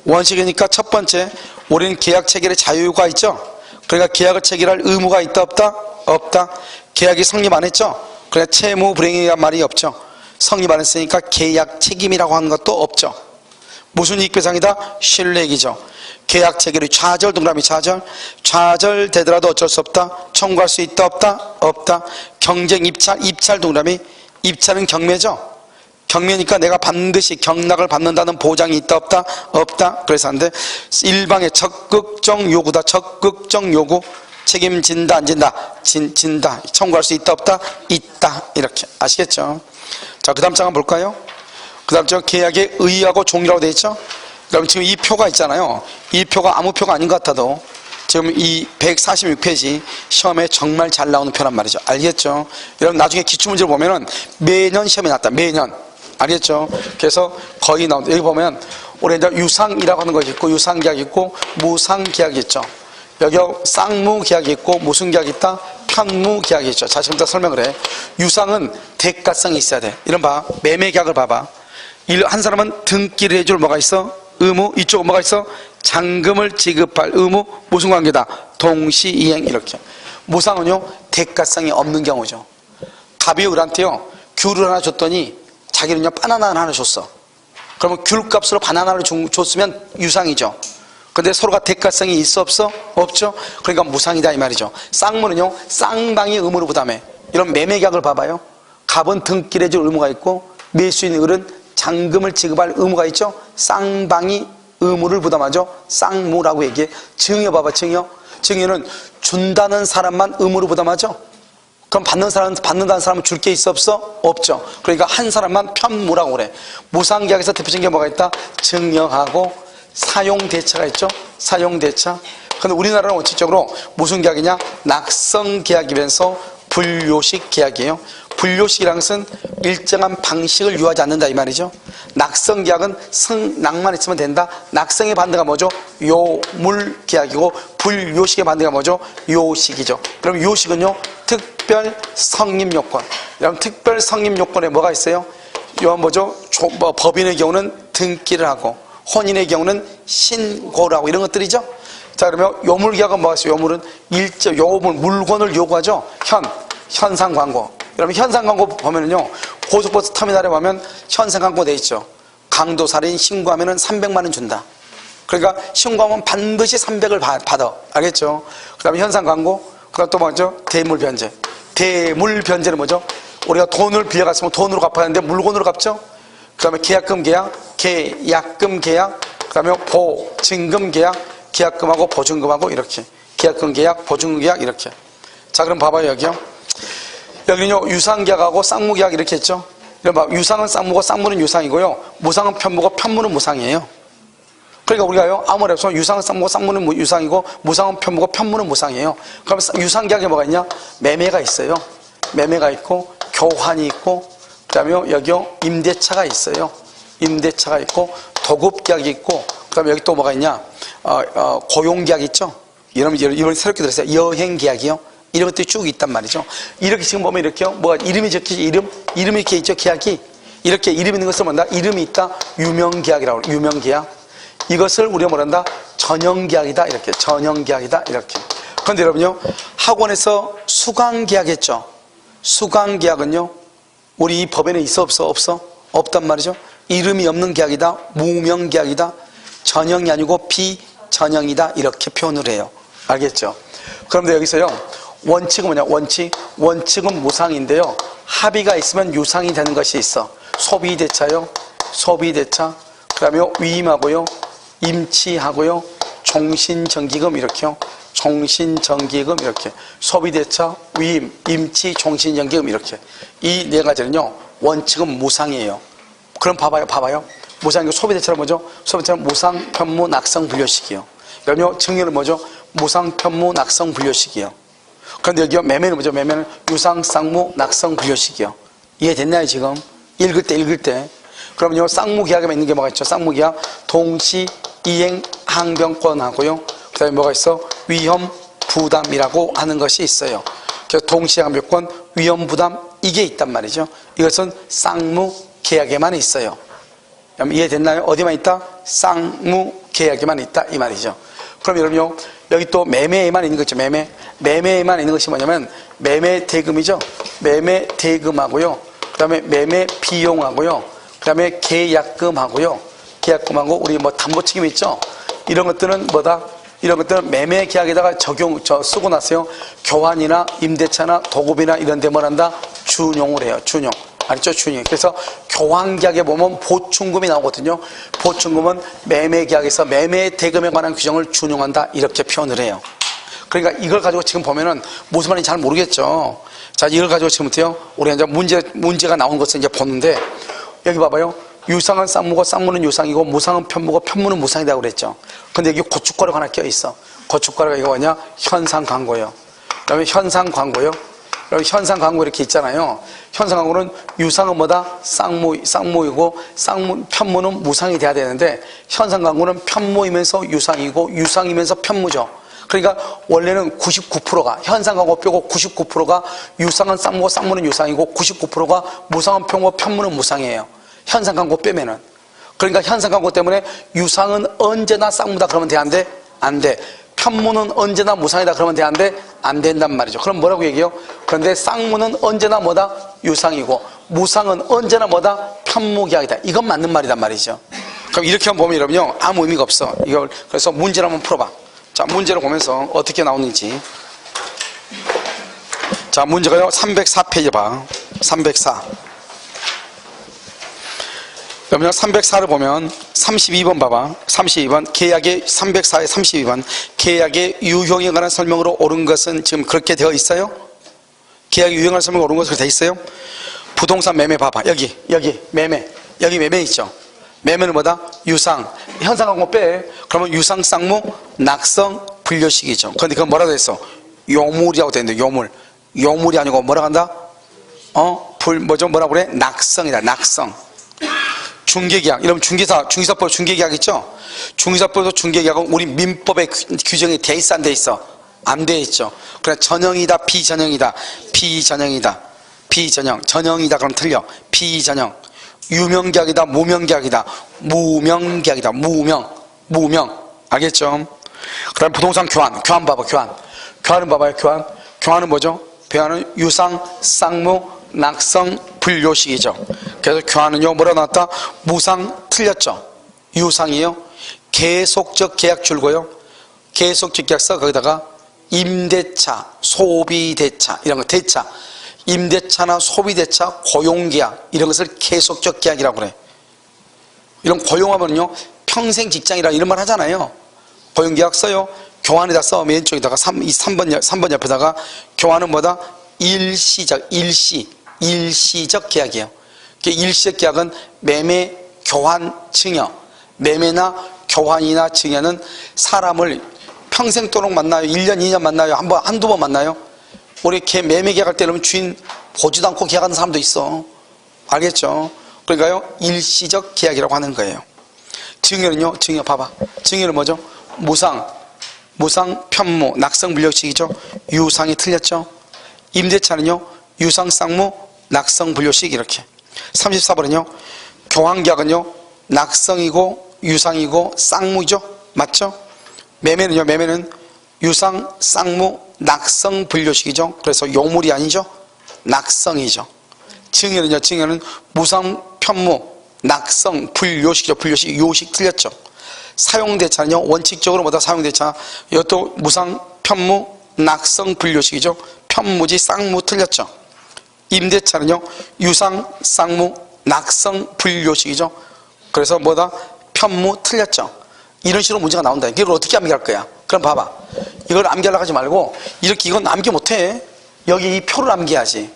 Speaker 1: 원시적이니까 첫 번째, 우리는 계약 체결의 자유가 있죠. 그러니까 계약을 체결할 의무가 있다 없다? 없다. 계약이 성립 안 했죠. 그러니까 채무 불이행이란 말이 없죠. 성립 안 했으니까 계약 책임이라고 하는 것도 없죠. 무슨 이익배상이다? 신뢰이익이죠. 계약 체결이 좌절 동그라미 좌절 되더라도 어쩔 수 없다. 청구할 수 있다 없다? 없다. 경쟁 입찰 동그라미, 입찰은 경매죠. 경매니까 내가 반드시 경락을 받는다는 보장이 있다 없다? 없다. 그래서 안 돼. 일방의 적극적 요구다. 적극적 요구. 책임진다 안 진다? 진다. 청구할 수 있다 없다? 있다. 이렇게 아시겠죠? 자, 그 다음 장 한번 볼까요? 그 다음 장 계약에 의의하고 종이라고 되어 있죠. 그럼 지금 이 표가 있잖아요. 이 표가 아무 표가 아닌 것 같아도 지금 이 146페이지 시험에 정말 잘 나오는 표란 말이죠. 알겠죠? 여러분 나중에 기출문제를 보면은 매년 시험에 나왔다. 매년. 알겠죠? 그래서 거의 나온다. 여기 보면 우리 이제 유상이라고 하는 것이 있고, 유상계약이 있고, 무상계약이 있죠. 여기 쌍무계약이 있고, 무슨 계약이 있다? 편무계약이 있죠. 자, 지금부터 설명을 해. 유상은 대가성이 있어야 돼. 이런 봐. 매매계약을 봐봐. 한 사람은 등기를 해줄 뭐가 있어? 의무. 이쪽은 뭐가 있어? 잔금을 지급할 의무. 무슨 관계다? 동시이행. 이렇게. 무상은요, 대가성이 없는 경우죠. 갑이 을한테요, 귤을 하나 줬더니 자기는요, 바나나 하나 줬어. 그러면 귤값으로 바나나를 줬으면 유상이죠. 근데 서로가 대가성이 있어 없어? 없죠. 그러니까 무상이다 이 말이죠. 쌍무는요, 쌍방이 의무를 부담해. 이런 매매계약을 봐봐요. 갑은 등기를 해줄 의무가 있고, 매수인 을은 잔금을 지급할 의무가 있죠. 쌍방이 의무를 부담하죠. 쌍무라고 얘기해. 증여 봐봐. 증여는 준다는 사람만 의무를 부담하죠. 그럼 받는다는 사람은 줄 게 있어 없어? 없죠. 그러니까 한 사람만 편무라고 그래. 무상계약에서 대표적인 게 뭐가 있다? 증여하고 사용대차가 있죠. 사용대차. 근데 우리나라는 원칙적으로 무슨 계약이냐? 낙성계약이면서 불요식 계약이에요. 불요식이라는 것은 일정한 방식을 유하지 않는다 이 말이죠. 낙성계약은 낭만 있으면 된다. 낙성의 반대가 뭐죠? 요물계약이고, 불요식의 반대가 뭐죠? 요식이죠. 그럼 요식은요, 특별 성립요건. 여러분 특별 성립요건에 뭐가 있어요? 이건 뭐죠? 법인의 경우는 등기를 하고, 혼인의 경우는 신고를 하고, 이런 것들이죠. 자, 그러면 요물계약은 뭐가 있어요? 요물은 요물, 물건을 요구하죠. 현상 광고. 여러분 현상 광고 보면은요, 고속버스 터미널에 보면 현상 광고 돼 있죠. 강도살인 신고하면은 300만 원 준다. 그러니까 신고하면 반드시 300을 받아. 알겠죠? 그 다음에 현상 광고. 그 다음 또 뭐죠? 대물 변제. 대물 변제는 뭐죠? 우리가 돈을 빌려갔으면 돈으로 갚아야 하는데 물건으로 갚죠? 그 다음에 계약금 계약, 계약금 계약, 그 다음에 보증금 계약, 계약금하고 보증금하고 이렇게. 계약금 계약, 보증금 계약 이렇게. 자, 그럼 봐봐요, 여기요. 여기는요, 유상계약하고 쌍무계약 이렇게 했죠. 유상은 쌍무고 쌍무는 유상이고요. 무상은 편무고 편무는 무상이에요. 그러니까 우리가요, 아무리 해서 유상은 쌍무고 쌍무는 유상이고, 무상은 편무고 편무는 무상이에요. 그럼 유상계약에 뭐가 있냐? 매매가 있어요. 매매가 있고, 교환이 있고, 그 다음에 여기요, 임대차가 있어요. 임대차가 있고, 도급계약이 있고, 그 다음에 여기 또 뭐가 있냐? 고용계약 있죠? 이런 새롭게 들었어요. 여행계약이요. 이런 것들이 쭉 있단 말이죠. 이렇게 지금 보면 이렇게요. 뭐가 이름이 적히지, 이름이 이렇게 있죠. 계약이. 이렇게 이름 있는 것을 뭐다? 이름이 있다. 유명계약이라고 그래요. 유명계약. 이것을 우리가 뭐란다? 전형계약이다. 이렇게. 전형계약이다. 이렇게. 그런데 여러분요, 학원에서 수강계약했죠. 수강계약은요, 우리 이 법에는 있어 없어? 없어? 없단 말이죠. 이름이 없는 계약이다. 무명계약이다. 전형이 아니고 비전형이다. 이렇게 표현을 해요. 알겠죠? 그런데 여기서요, 원칙은 뭐냐? 원칙은 무상인데요, 합의가 있으면 유상이 되는 것이 있어. 소비대차요. 소비대차. 그 그 다음에 위임하고요, 임치하고요, 종신정기금 이렇게요. 종신정기금 이렇게. 소비대차, 위임, 임치, 종신정기금 이렇게. 이 네 가지는요, 원칙은 무상이에요. 그럼 봐봐요. 무상이고 소비대차는 뭐죠? 소비대차는 무상, 편무, 낙성, 분료식이요. 그러면 증여는 뭐죠? 무상, 편무, 낙성, 분료식이요. 그런데 여기요, 매매는 뭐죠? 매매는 유상, 쌍무, 낙성, 분료식이요. 이해됐나요, 지금? 읽을 때. 그러면요, 쌍무계약에 있는 게 뭐가 있죠? 쌍무계약, 동시, 이행, 항변권 하고요. 그 다음에 뭐가 있어? 위험, 부담이라고 하는 것이 있어요. 그래서 동시, 항변권, 위험, 부담, 이게 있단 말이죠. 이것은 쌍무계약에만 있어요. 이해됐나요? 어디만 있다? 쌍무계약에만 있다. 이 말이죠. 그럼 여러분요, 여기 또 매매에만 있는 거 있죠. 매매에만 있는 것이 뭐냐면, 매매대금이죠. 매매대금하고요. 그 다음에 매매비용하고요. 그 다음에 계약금하고요. 계약금하고, 우리 뭐 담보책임 있죠? 이런 것들은 뭐다? 이런 것들은 매매계약에다가 쓰고 나서요. 교환이나 임대차나 도급이나 이런 데 뭘 한다? 준용을 해요. 준용. 알죠? 준용. 그래서 교환계약에 보면 보충금이 나오거든요. 보충금은 매매계약에서 매매대금에 관한 규정을 준용한다. 이렇게 표현을 해요. 그러니까 이걸 가지고 지금 보면은 무슨 말인지 잘 모르겠죠. 자, 이걸 가지고 지금부터요. 우리가 이제 문제가 나온 것을 이제 보는데, 여기 봐봐요. 유상은 쌍무고 쌍무는 유상이고 무상은 편무고 편무는 무상이라고 그랬죠. 근데 여기 고춧가루가 하나 껴있어. 고춧가루가 이거 뭐냐? 현상광고예요. 그다음에 현상광고요. 그럼 현상광고 이렇게 있잖아요. 현상광고는 유상은 뭐다? 쌍무이고 편무는 무상이 돼야 되는데, 현상광고는 편무이면서 유상이고 유상이면서 편무죠. 그러니까 원래는 99%가 현상광고 빼고 99%가 유상은 쌍무고 쌍무는 유상이고 99%가 무상은 편무고 편무는 무상이에요. 현상광고 빼면은. 그러니까 현상광고 때문에 유상은 언제나 쌍무다 그러면 돼? 안 돼? 안 돼. 편무는 언제나 무상이다 그러면 돼? 안 돼? 안 된단 말이죠. 그럼 뭐라고 얘기해요? 그런데 쌍무는 언제나 뭐다? 유상이고 무상은 언제나 뭐다? 편무계약이다. 이건 맞는 말이단 말이죠. 그럼 이렇게 보면 여러분요, 아무 의미가 없어. 이걸 그래서 문제를 한번 풀어봐. 자, 문제를 보면서 어떻게 나오는지. 자, 문제가요, 304페이지 봐. 304. 그러면 304를 보면 32번 봐봐. 32번 계약의 304의 32번 계약의 유형에 관한 설명으로 옳은 것은 지금 그렇게 되어 있어요? 계약의 유형에 관한 설명으로 옳은 것으로 되어 있어요? 부동산 매매 봐봐. 여기 매매. 여기 매매 있죠? 매매는 뭐다? 유상. 현상광고 빼. 그러면 유상, 쌍무, 낙성, 분료식이죠. 그런데 그건 뭐라고 했어? 요물이라고 되어 있는데, 요물. 요물이 아니고 뭐라고 한다? 뭐라고 그래? 낙성이다. 낙성. 중개계약. 이러면 중개사법 중개계약 있죠? 중개사법에서 중개계약은 우리 민법의 규정이 돼 있어, 안 돼 있어? 안 돼 있죠. 그래, 전형이다, 비전형이다. 비전형. 전형이다 그럼 틀려. 비전형. 유명계약이다, 무명계약이다. 무명. 알겠죠? 그 다음에 부동산 교환 봐봐. 교환은 봐봐요. 교환은 뭐죠? 교환은 유상, 쌍무, 낙성, 분료식이죠. 그래서 교환은요, 뭐라 나왔다? 무상 틀렸죠? 유상이요. 계속적 계약 줄고요. 계속적 계약서 거기다가 임대차, 소비대차 이런 거 대차. 임대차나 소비대차, 고용계약 이런 것을 계속적 계약이라고 그래. 이런 고용하면요, 평생 직장이라 이런 말 하잖아요. 고용계약 써요. 교환에다 써. 왼쪽에다가 3번 옆에다가 교환은 뭐다? 일시적 계약이에요. 일시적 계약은 매매, 교환, 증여. 매매나 교환이나 증여는 사람을 평생도록 만나요? 1년, 2년 만나요? 한두 번 만나요? 우리 매매 계약할 때 그러면 주인 보지도 않고 계약하는 사람도 있어. 알겠죠? 그러니까요, 일시적 계약이라고 하는 거예요. 증여는요, 증여 봐봐. 증여는 뭐죠? 무상, 편무, 낙성, 분료식이죠. 유상이 틀렸죠. 임대차는요, 유상, 쌍무, 낙성, 분료식 이렇게. 34번은요, 교환계약은요, 낙성이고 유상이고 쌍무죠. 맞죠? 매매는요, 매매는 유상, 쌍무, 낙성, 분료식이죠. 그래서 요물이 아니죠. 낙성이죠. 증여는요, 증여는 무상, 편무, 낙성, 분료식이죠. 분료식, 요식 틀렸죠. 사용대차는요, 원칙적으로 뭐다? 사용대차. 이것도 무상, 편무, 낙성, 분료식이죠. 편무지, 쌍무 틀렸죠. 임대차는요, 유상, 쌍무, 낙성, 분료식이죠. 그래서 뭐다? 편무 틀렸죠. 이런 식으로 문제가 나온다. 이걸 어떻게 암기할 거야? 그럼 봐봐. 이걸 암기하려고 하지 말고 이렇게 이건 암기 못해. 여기 이 표를 암기하지.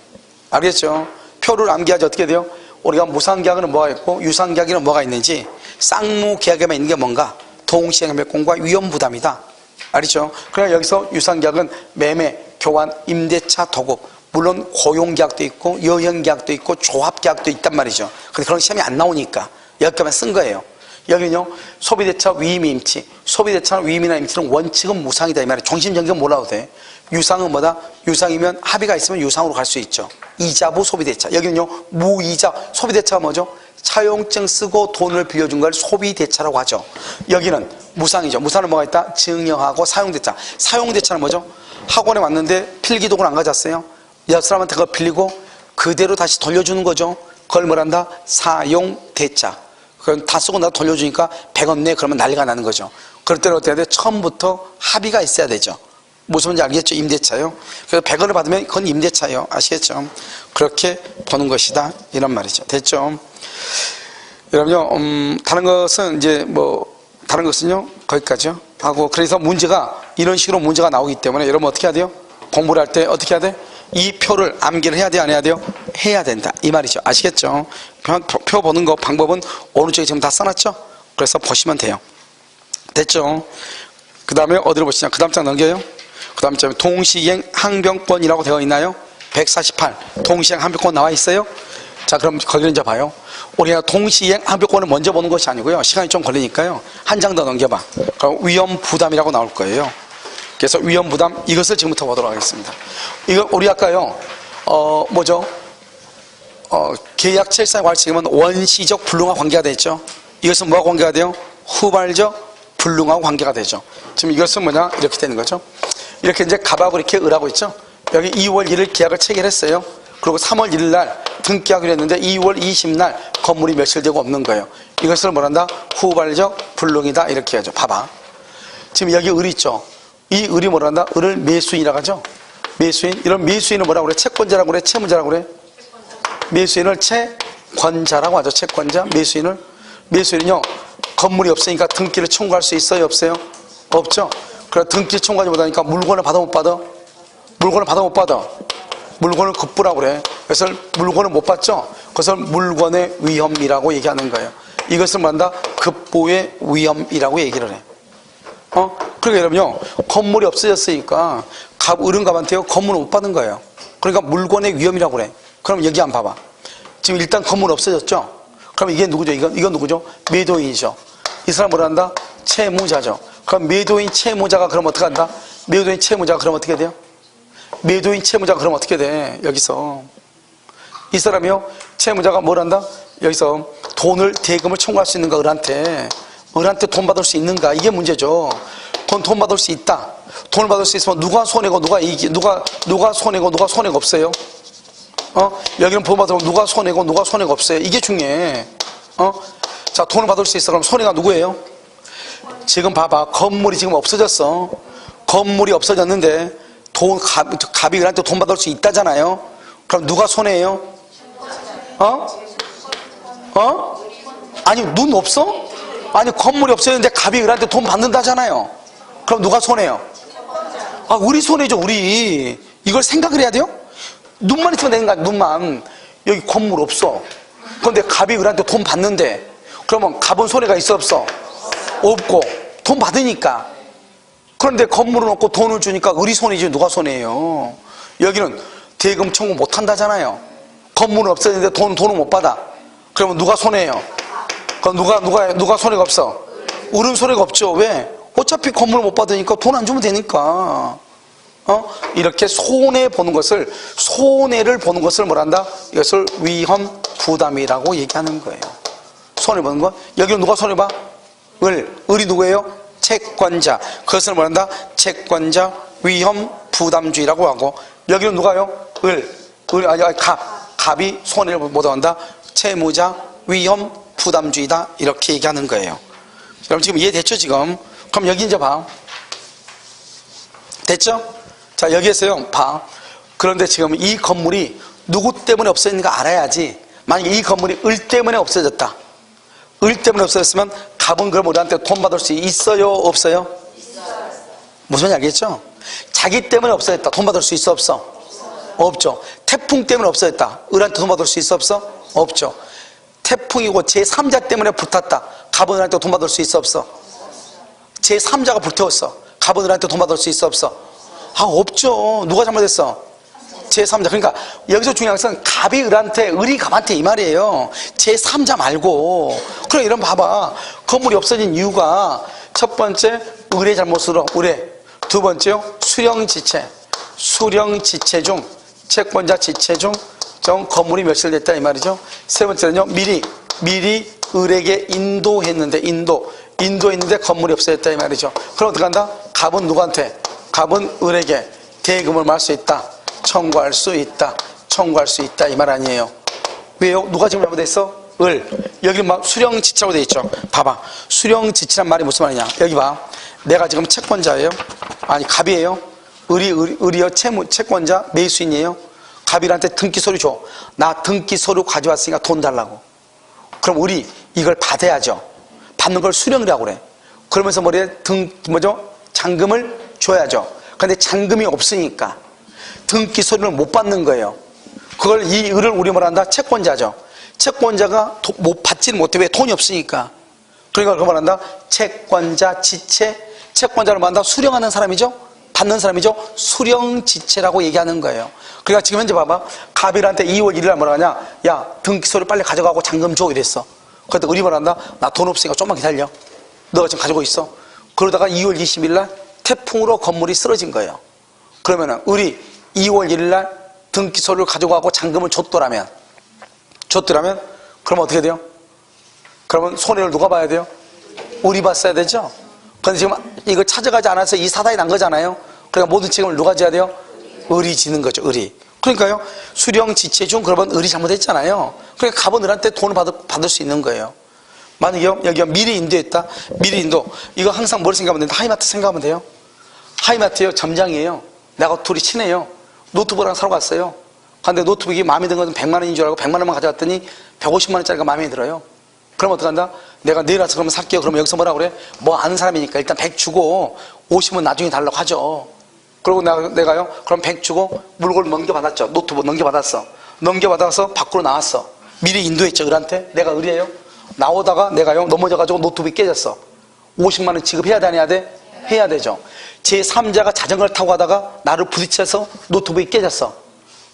Speaker 1: 알겠죠? 표를 암기하지. 어떻게 돼요? 우리가 무상계약에는 뭐가 있고 유상계약에는 뭐가 있는지, 쌍무계약에만 있는 게 뭔가? 동시행매권과 위험부담이다. 알겠죠? 그러나 여기서 유상계약은 매매, 교환, 임대차, 도급, 물론 고용계약도 있고 여행계약도 있고 조합계약도 있단 말이죠. 근데 그런 시험이 안 나오니까 여기까지만 쓴 거예요. 여기는요, 소비대차 위임 임치, 소비대차나 위임이나 임치는 원칙은 무상이다 이 말이에요. 종신정기는 몰라도 돼. 유상은 뭐다? 유상이면 합의가 있으면 유상으로 갈 수 있죠. 이자부 소비대차. 여기는요, 무이자. 소비대차가 뭐죠? 차용증 쓰고 돈을 빌려준 걸 소비대차라고 하죠. 여기는 무상이죠. 무상은 뭐가 있다? 증여하고 사용대차. 사용대차는 뭐죠? 학원에 왔는데 필기독을 안 가져왔어요. 옆 사람한테 그거 빌리고 그대로 다시 돌려주는 거죠. 그걸 뭐란다? 사용대차. 그건 다 쓰고 나서 돌려주니까 100원 내. 그러면 난리가 나는 거죠. 그럴 때는 어떻게 해야 돼? 처음부터 합의가 있어야 되죠. 무슨 말인지 알겠죠? 임대차요. 그래서 100원을 받으면 그건 임대차요. 아시겠죠? 그렇게 보는 것이다 이런 말이죠. 됐죠? 여러분요, 다른 것은 이제 다른 것은요 거기까지요 하고, 그래서 문제가 이런 식으로 문제가 나오기 때문에 여러분 어떻게 해야 돼요? 공부를 할 때 어떻게 해야 돼? 이 표를 암기를 해야 돼, 안 해야 돼요? 해야 된다 이 말이죠. 아시겠죠? 표 보는 거 방법은 오른쪽에 지금 다 써놨죠? 그래서 보시면 돼요. 됐죠? 그 다음에 어디로 보시냐? 그 다음 장 넘겨요. 그 다음 장에 동시행 항변권이라고 되어 있나요? 148 동시행 항변권 나와 있어요? 자, 그럼 거기를 이제 봐요. 우리가 동시행 항변권을 먼저 보는 것이 아니고요, 시간이 좀 걸리니까요, 한 장 더 넘겨봐. 그럼 위험부담이라고 나올 거예요. 그래서 위험부담, 이것을 지금부터 보도록 하겠습니다. 이거 우리 아까요, 계약체사에 관심은 원시적 불능과 관계가 되죠. 이것은 뭐와 관계가 돼요? 후발적 불능하고 관계가 되죠. 지금 이것은 뭐냐? 이렇게 되는 거죠. 이렇게 이제 갑하고 이렇게 을하고 있죠. 여기 2월 1일 계약을 체결했어요. 그리고 3월 1일 날 등기하기로 했는데 2월 20일 날 건물이 며칠 되고 없는 거예요. 이것을 뭐란다? 후발적 불능이다 이렇게 하죠. 봐봐. 지금 여기 을 있죠. 이 을이 뭐란다? 을을 매수인이라고 하죠. 매수인. 이런 매수인을 뭐라고 그래? 채권자라고 그래? 채무자라고 그래? 매수인을 채권자라고 하죠. 채권자. 매수인은요, 건물이 없으니까 등기를 청구할 수 있어요? 없어요? 없죠. 그래, 등기 청구하지 못하니까 물건을 받아 못 받아? 물건을 받아 못 받아? 물건을 급부라고 그래. 그래서 물건을 못 받죠. 그것을 물건의 위험이라고 얘기하는 거예요. 이것을 뭐한다? 급부의 위험이라고 얘기를 해. 그러니까 여러분요, 건물이 없어졌으니까 을은갑한테요 건물을 못 받은 거예요. 그러니까 물건의 위험이라고 그래. 그럼 여기 한번 봐봐. 지금 일단 건물 없어졌죠. 그럼 이게 누구죠? 이건 누구죠? 매도인이죠. 이 사람 뭐라 한다? 채무자죠. 그럼 매도인 채무자가 그럼 어떻게 한다? 매도인 채무자가 그럼 어떻게 돼요? 매도인 채무자가 그럼 어떻게 돼? 여기서 이 사람이요, 채무자가 뭘 한다? 여기서 대금을 청구할 수 있는가? 을한테 돈 받을 수 있는가? 이게 문제죠. 돈 받을 수 있다. 돈을 받을 수 있으면 누가 손해고 누가 이익이, 누가 손해고 누가 손해가 없어요? 여기는 돈 받으면 누가 손해고 누가 손해가 없어요? 이게 중요해. 자, 돈을 받을 수 있어. 그럼 손해가 누구예요? 지금 봐봐. 건물이 지금 없어졌어. 건물이 없어졌는데 갑이 을한테 돈 받을 수 있다잖아요. 그럼 누가 손해예요? 아니, 눈 없어? 아니, 건물이 없어졌는데 갑이 을한테 돈 받는다잖아요. 그럼 누가 손해요? 우리 손해죠, 우리. 이걸 생각을 해야 돼요? 눈만 있으면 되는 거야, 눈만. 여기 건물 없어. 그런데 갑이 을한테 돈 받는데, 그러면 갑은 손해가 있어, 없어? 없고, 돈 받으니까. 그런데 건물은 없고 돈을 주니까 을이 손해지, 누가 손해예요? 여기는 대금 청구 못 한다잖아요. 건물은 없어졌는데 돈을 못 받아. 그러면 누가 손해예요? 그럼 누가 손해가 없어? 을은 손해가 없죠. 왜? 어차피 건물을 못 받으니까 돈 안 주면 되니까. 이렇게 손해를 보는 것을 뭐란다? 이것을 위험 부담이라고 얘기하는 거예요. 손해 보는 거. 여기는 누가 손해 봐? 을이 누구예요? 채권자. 그것을 뭐란다? 채권자 위험 부담주의라고 하고, 여기는 누가요? 갑이 손해를 못 한다. 채무자 위험 부담주의다. 이렇게 얘기하는 거예요. 여러분 지금 이해됐죠, 지금? 그럼 여기 이제 봐. 됐죠? 자, 여기에서요, 봐. 그런데 지금 이 건물이 누구 때문에 없어졌는가 알아야지. 만약에 이 건물이 을 때문에 없어졌다. 을 때문에 없어졌으면 갑은 그럼 우리한테 돈 받을 수 있어요? 없어요? 무슨 말인지 알겠죠? 자기 때문에 없어졌다. 돈 받을 수 있어? 없어? 없죠. 태풍 때문에 없어졌다. 을한테 돈 받을 수 있어? 없어? 없죠. 태풍이고 제3자 때문에 불탔다. 갑은 을한테 돈 받을 수 있어? 없어? 제3자가 불태웠어. 갑은 을한테 돈 받을 수 있어? 없어? 없죠. 누가 잘못했어? 제3자. 그러니까 여기서 중요한 것은 갑이 을한테, 을이 갑한테 이 말이에요. 제3자 말고. 그럼 이런 봐봐. 건물이 없어진 이유가 첫 번째 을의 잘못으로 을의, 두 번째요 수령지체. 수령지체 중 채권자 지체 중 건물이 멸실됐다 이 말이죠. 세 번째는요 미리 을에게 인도했는데 인도했는데 건물이 없어졌다 이 말이죠. 그럼 어떻게 한다? 갑은 누구한테? 갑은 을에게 대금을 말할 수 있다. 청구할 수 있다. 청구할 수 있다 이 말 아니에요. 왜요? 누가 지금 잘못했어? 을. 여기 막 수령지체라고 돼 있죠. 봐봐. 수령지체란 말이 무슨 말이냐. 여기 봐. 내가 지금 채권자예요. 아니 갑이에요. 을이요 채권자 매수인이에요. 갑이한테 등기 서류 줘. 나 등기 서류 가져왔으니까 돈 달라고. 그럼 을이 이걸 받아야죠. 받는 걸 수령이라고 그래. 그러면서 잔금을 줘야죠. 그런데 잔금이 없으니까 등기 서류를 못 받는 거예요. 그걸 이 을을 우리 뭐라 한다? 채권자죠. 채권자가 못 받지는 못해. 왜? 돈이 없으니까. 그러니까 그걸 말한다? 채권자 지체. 채권자를 말한다? 수령하는 사람이죠. 받는 사람이죠. 수령지체라고 얘기하는 거예요. 그러니까 지금 현재 봐봐. 갑일한테 2월 1일날 뭐라 하냐? 야 등기 서류 빨리 가져가고 잔금 줘 이랬어. 그런데 을이 뭐라 한다? 나 돈 없으니까 좀만 기다려. 너가 지금 가지고 있어. 그러다가 2월 20일날 태풍으로 건물이 쓰러진 거예요. 그러면은 을이 2월 1일날 등기 서류를 가져가고 잔금을 줬더라면 그러면 어떻게 돼요? 그러면 손해를 누가 봐야 돼요? 을이 봤어야 되죠. 그런데 지금 이걸 찾아가지 않아서 이 사단이 난 거잖아요. 그러니까 모든 책임을 누가 져야 돼요? 을이 지는 거죠. 을이. 그러니까요 수령지체 중 그러면 을이 잘못했잖아요. 그러니까 갑은 을한테 돈을 받을 수 있는 거예요. 만약에 여기가 미리 인도했다. 미리 인도. 이거 항상 뭘 생각하면 된다? 하이마트 생각하면 돼요. 하이마트요 점장이에요. 내가 둘이 친해요. 노트북이랑 사러 갔어요. 근데 노트북이 마음에 드는 건 100만 원인 줄 알고 100만 원만 가져왔더니 150만 원짜리가 마음에 들어요. 그럼 어떡한다? 내가 내일 와서 그러면 살게요. 그러면 여기서 뭐라 그래? 뭐 아는 사람이니까 일단 100 주고 50은 나중에 달라고 하죠. 그리고 내가요? 그럼 100 주고 물건을 넘겨받았죠. 노트북 넘겨받았어. 넘겨받아서 밖으로 나왔어. 미리 인도했죠. 을한테. 내가 을이에요. 나오다가 내가요 넘어져가지고 노트북이 깨졌어. 50만 원 지급해야 돼? 안 해야 돼? 해야 되죠. 제3자가 자전거를 타고 가다가 나를 부딪혀서 노트북이 깨졌어.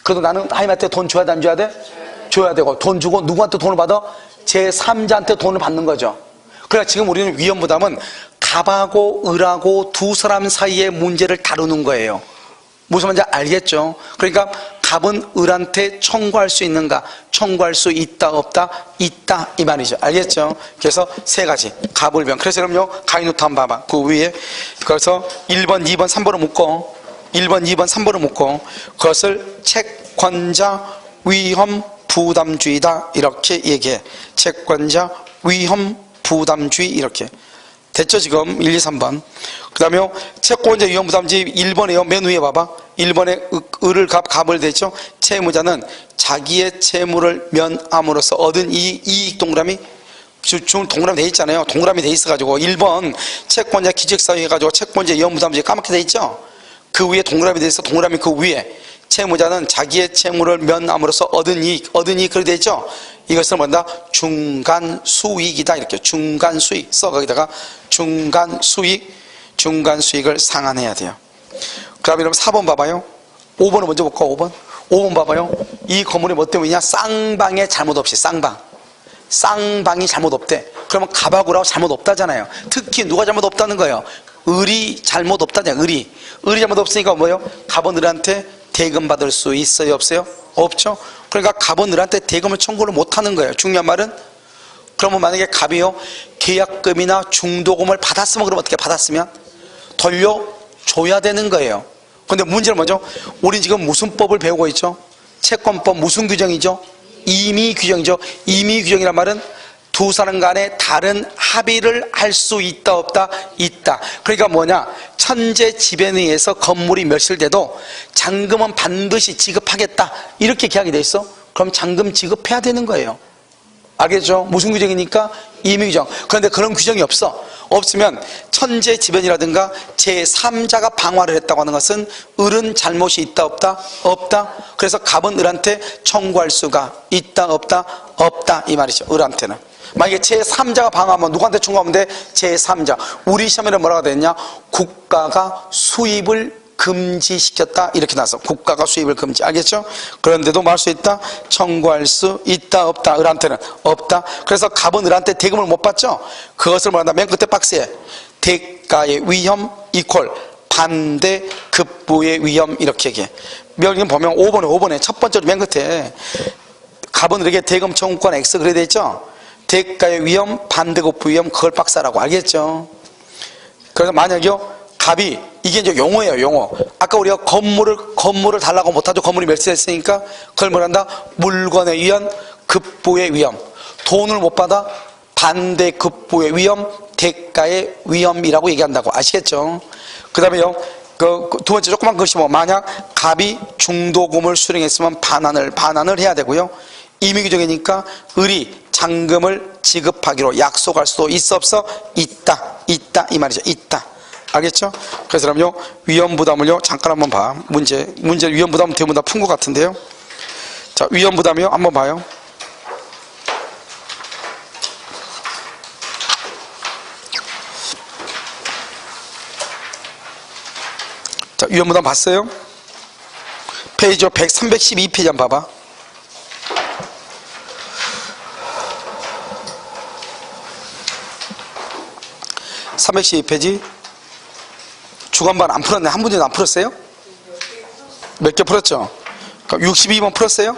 Speaker 1: 그래도 나는 하이마트에 돈 줘야 돼? 안 줘야 돼? 줘야 되고 돈 주고 누구한테 돈을 받아? 제3자한테 돈을 받는 거죠. 그러니까 지금 우리는 위험부담은 갑하고 을하고 두 사람 사이의 문제를 다루는 거예요. 무슨 말인지 알겠죠? 그러니까 갑은 을한테 청구할 수 있는가? 청구할 수 있다 없다? 있다 이 말이죠. 알겠죠? 그래서 세 가지 갑을병. 그래서 여러분요 가위노트 한번 봐봐. 그 위에 그래서 1번 2번 3번을 묶고 1번 2번 3번을 묶고 그것을 채권자 위험 부담주의다 이렇게 얘기해. 채권자 위험 부담주의 이렇게 됐죠 지금 1, 2, 3번. 그 다음에 채권자 위험 부담주의 1번에요 맨 위에 봐봐. 1번에 을을 갑을 됐죠. 채무자는 자기의 채무를 면함으로써 얻은 이익 동그라미 동그라미 돼 있잖아요. 동그라미 돼 있어가지고 1번 채권자 기적사유 해가지고 채권자 위험 부담주의 까맣게 돼 있죠. 그 위에 동그라미 돼 있어. 동그라미 그 위에 채무자는 자기의 채무를 면함으로써 얻은 이익 그렇게 돼 있죠. 이것을 뭔다? 중간 수익이다 이렇게 중간 수익 써. 거기다가 중간 수익을 상환해야 돼요. 그 다음에 여러분 4번 봐봐요. 5번을 먼저 볼까. 5번 봐봐요. 이 건물이 뭐 때문이냐? 쌍방에 잘못 없이 쌍방이 잘못 없대. 그러면 갑하고라고 잘못 없다잖아요. 특히 누가 잘못 없다는 거예요? 을이 잘못 없다잖아요. 을이 잘못 없으니까 뭐예요? 갑은 을한테 대금 받을 수 있어요 없어요? 없죠. 그러니까 갑은 을한테 대금을 청구를 못하는 거예요. 중요한 말은 그러면 만약에 갑이요 계약금이나 중도금을 받았으면 그럼 어떻게 받았으면 돌려줘야 되는 거예요. 그런데 문제는 뭐죠? 우리 지금 무슨 법을 배우고 있죠? 채권법 무슨 규정이죠? 임의 규정이죠. 임의 규정이란 말은 두 사람 간에 다른 합의를 할 수 있다 없다? 있다. 그러니까 뭐냐? 천재 지변에 의해서 건물이 멸실돼도 잔금은 반드시 지급하겠다 이렇게 계약이 돼 있어. 그럼 잔금 지급해야 되는 거예요. 알겠죠? 무슨 규정이니까? 임의규정. 그런데 그런 규정이 없어. 없으면 천재지변이라든가 제3자가 방화를 했다고 하는 것은 을은 잘못이 있다 없다? 없다. 그래서 갑은 을한테 청구할 수가 있다 없다? 없다 이 말이죠. 을한테는. 만약에 제3자가 방화하면 누구한테 청구하면 돼? 제3자. 우리 시험에는 뭐라고 되었냐? 국가가 수입을 금지시켰다 이렇게 나왔어. 국가가 수입을 금지. 알겠죠? 그런데도 뭐 할 수 있다? 청구할 수 있다 없다? 을한테는 없다. 그래서 갑은 을한테 대금을 못 받죠? 그것을 뭐한다? 맨 끝에 박스에 대가의 위험 이퀄 반대 급부의 위험 이렇게 얘기해. 여기 보면 5번에 첫 번째 맨 끝에 갑은 을에게 대금 청구권 X 그래 돼 있죠? 대가의 위험 반대 급부 위험 그걸 박사라고. 알겠죠? 그래서 만약요 갑이 이게 이제 용어예요. 용어. 아까 우리가 건물을 달라고 못하죠. 건물이 멸세했으니까 그걸 뭐란다? 물건에 의한 급부의 위험. 돈을 못 받아 반대 급부의 위험, 대가의 위험이라고 얘기한다고. 아시겠죠? 그 다음에요 두 번째 조그만 것이 뭐 만약 갑이 중도금을 수령했으면 반환을 해야 되고요. 임의규정이니까 을이 잔금을 지급하기로 약속할 수도 있어 없어? 있다 이 말이죠. 있다. 알겠죠? 그래서 그럼요 위험부담을요 잠깐 한번 봐. 문제 위험부담은 대부분 다 푼 것 같은데요. 자, 위험부담이요 한번 봐요. 자, 위험부담 봤어요? 페이지 312페이지 한번 봐봐. (312페이지) 주간반 안 풀었네. 한 문제도 안 풀었어요? 몇 개 풀었죠? 62번 풀었어요?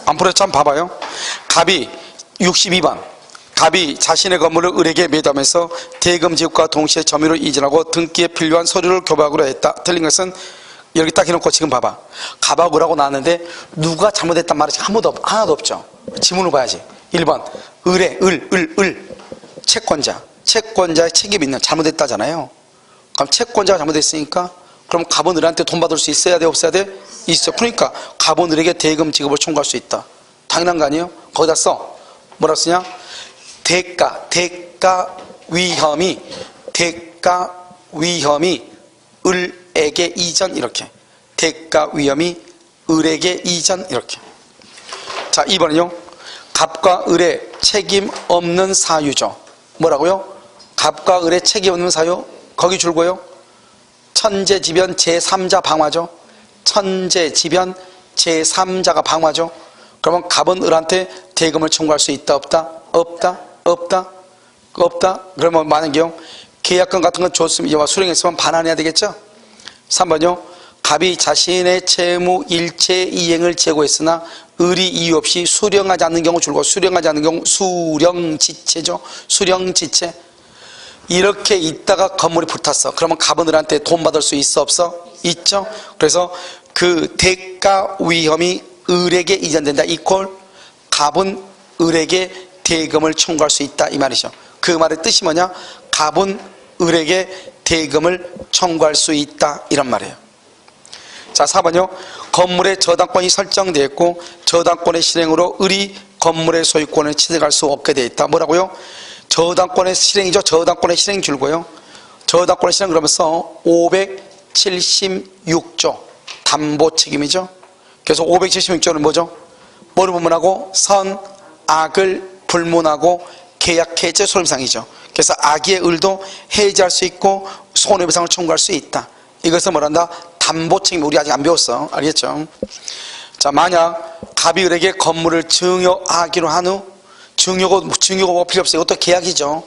Speaker 1: 안 풀었죠? 한번 봐봐요. 갑이 62번 갑이 자신의 건물을 을에게 매도하면서 대금 지급과 동시에 점유를 이전하고 등기에 필요한 서류를 교부하기로 했다. 틀린 것은 여기 딱 해놓고 지금 봐봐. 갑하고 을하고 나왔는데 누가 잘못했단 말이 하나도 없죠. 지문을 봐야지. 1번 을 채권자의 책임이 있는 잘못했다잖아요. 그럼 채권자가 잘못했으니까 그럼 갑은 을한테 돈 받을 수 있어야 돼 없어야 돼? 있어. 그러니까 갑은 을에게 대금 지급을 청구할 수 있다. 당연한 거 아니에요? 거기다 써. 뭐라 쓰냐? 대가 위험이 을에게 이전 이렇게. 대가 위험이 을에게 이전 이렇게. 자, 2번은요. 갑과 을의 책임 없는 사유죠. 뭐라고요? 갑과 을의 책임 없는 사유 거기 줄고요. 천재지변 제3자 방화죠. 천재지변 제3자가 방화죠. 그러면 갑은 을한테 대금을 청구할 수 있다 없다? 없다. 그러면 만약에요 계약금 같은 건 줬으면 이와 수령했으면 반환해야 되겠죠. 3번요. 갑이 자신의 채무 일체 이행을 제고했으나 을이 이유 없이 수령하지 않는 경우 줄고 수령하지 않는 경우 수령지체죠. 수령지체. 이렇게 있다가 건물이 불탔어. 그러면 갑은 을한테 돈 받을 수 있어 없어? 있죠. 그래서 그 대가 위험이 을에게 이전된다. 이퀄 갑은 을에게 대금을 청구할 수 있다 이 말이죠. 그 말의 뜻이 뭐냐? 갑은 을에게 대금을 청구할 수 있다 이런 말이에요. 자, 4번요. 건물의 저당권이 설정되어 있고 저당권의 실행으로 을이 건물의 소유권을 취득할 수 없게 되어 있다. 뭐라고요? 저당권의 실행이죠. 저당권의 실행 줄고요. 저당권의 실행 그러면서 576조 담보 책임이죠. 그래서 576조는 뭐죠? 뭐를 불문하고? 선, 악을 불문하고 계약 해제 손해배상이죠. 그래서 악의 을도 해제할 수 있고 손해배상을 청구할 수 있다. 이것을 뭐란다? 담보 책임. 우리 아직 안 배웠어. 알겠죠? 자, 만약 갑이 을에게 건물을 증여하기로 한 후 증여가 뭐 필요 없어요. 이것도 계약이죠.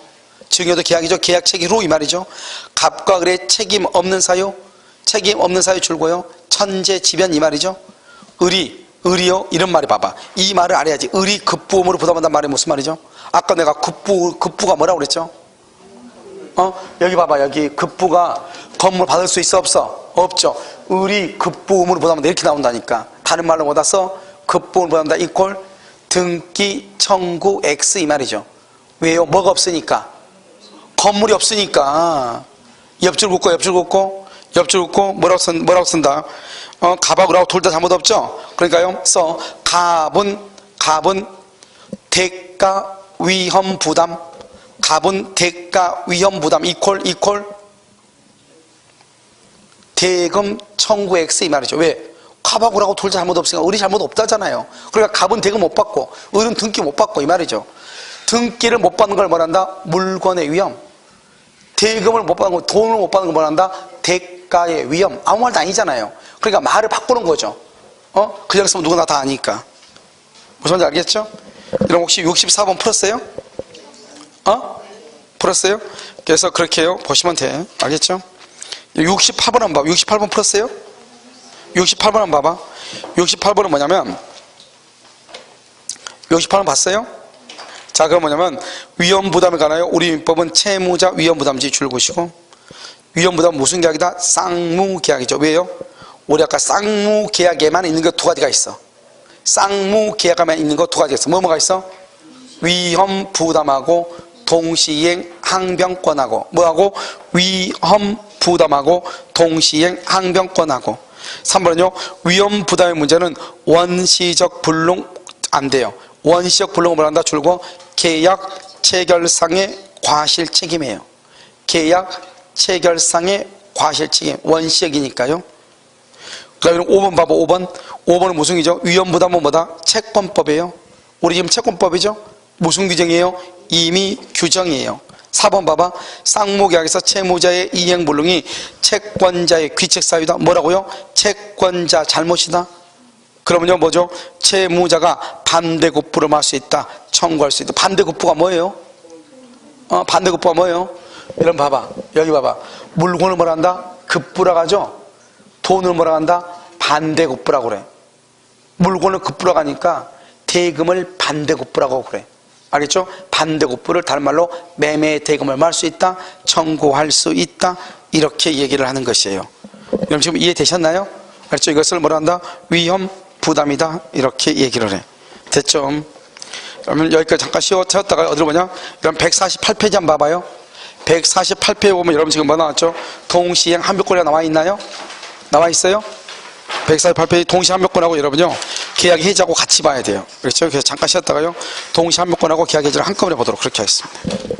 Speaker 1: 증여도 계약이죠. 계약 체계로 이 말이죠. 갑과 을의 책임 없는 사유 줄고요. 천재지변 이 말이죠. 을이요 이런 말이 봐봐. 이 말을 알아야지. 을이 급부음으로 부담한다는 말이 무슨 말이죠? 아까 내가 급부가 뭐라고 그랬죠? 여기 봐봐. 여기 급부가 건물 받을 수 있어 없어? 없죠. 을이 급부음으로 부담한다 이렇게 나온다니까. 다른 말로 뭐다 써? 급부음으로 부담한다 이퀄 등기 청구 X 이 말이죠. 왜요? 뭐가 없으니까? 건물이 없으니까. 옆줄 긋고 뭐라고 쓴다? 갑하고 을하고 둘 다 잘못 없죠? 그러니까요. 갑은 대가, 위험, 부담. 값은 대가, 위험, 부담 이퀄 대금 청구 X 이 말이죠. 왜? 값하고라고 둘 잘못 없으니까 을이 잘못 없다잖아요. 그러니까 값은 대금 못 받고 을은 등기 못 받고 이 말이죠. 등기를 못 받는 걸 뭐란다? 물건의 위험. 대금을 못 받는 거, 돈을 못 받는 걸 뭐란다? 대가의 위험. 아무 말도 아니잖아요. 그러니까 말을 바꾸는 거죠. 그냥 쓰면 누구나 다 아니까. 무슨 말인지 알겠죠? 여러분 혹시 64번 풀었어요? 풀었어요? 그래서 그렇게 해요. 보시면 돼. 알겠죠? 68번 한번 봐봐. 68번 풀었어요? 68번 한번 봐봐. 68번은 뭐냐면 68번 봤어요? 자, 그럼 뭐냐면 위험부담에 관하여 우리 민법은 채무자 위험부담지 줄것이고, 위험부담은 무슨 계약이다? 쌍무계약이죠. 왜요? 우리 아까 쌍무계약에만 있는 게 두 가지가 있어. 쌍무계약에만 있는 거 두 가지가 있어. 뭐가 있어? 위험부담하고 동시행 항변권하고, 뭐하고? 위험부담하고 동시행 항변권하고. 3번은요, 위험부담의 문제는 원시적 불능 안 돼요. 원시적 불능을 뭐란다? 줄고 계약 체결상의 과실책임이에요. 계약 체결상의 과실책임. 원시적이니까요. 그 다음에 5번 봐봐. 5번은 무슨 규정? 위험부담은 뭐다? 채권법이에요. 우리 지금 채권법이죠? 무슨 규정이에요? 임의 규정이에요. 4번 봐봐. 쌍무계약에서 채무자의 이행불능이 채권자의 귀책사유다. 뭐라고요? 채권자 잘못이다. 그러면요 뭐죠? 채무자가 반대급부를 할 수 있다. 청구할 수 있다. 반대급부가 뭐예요? 반대급부가 뭐예요? 이런 봐봐. 여기 봐봐. 물건을 뭐라 한다? 급부라고 하죠? 돈을 뭐라 한다? 반대급부라고 그래. 물건을 급부라고 하니까 대금을 반대급부라고 그래. 알겠죠? 반대급부를 다른 말로 매매 대금을 할 수 있다. 청구할 수 있다. 이렇게 얘기를 하는 것이에요. 여러분 지금 이해되셨나요? 알겠죠? 이것을 뭐라 한다? 위험 부담이다. 이렇게 얘기를 해. 됐죠? 그러면 여기까지 잠깐 쉬었다가 어디로 보냐? 그럼 148페이지 한번 봐봐요. 148페이지 보면 여러분 지금 뭐 나왔죠? 동시행 항변권이 나와 있나요? 나와 있어요? 148페이지 동시 항변권하고 여러분요 계약 해지하고 같이 봐야 돼요. 그렇죠? 그래서 잠깐 쉬었다가요 동시 항변권하고 계약 해지를 한꺼번에 보도록 그렇게 하겠습니다.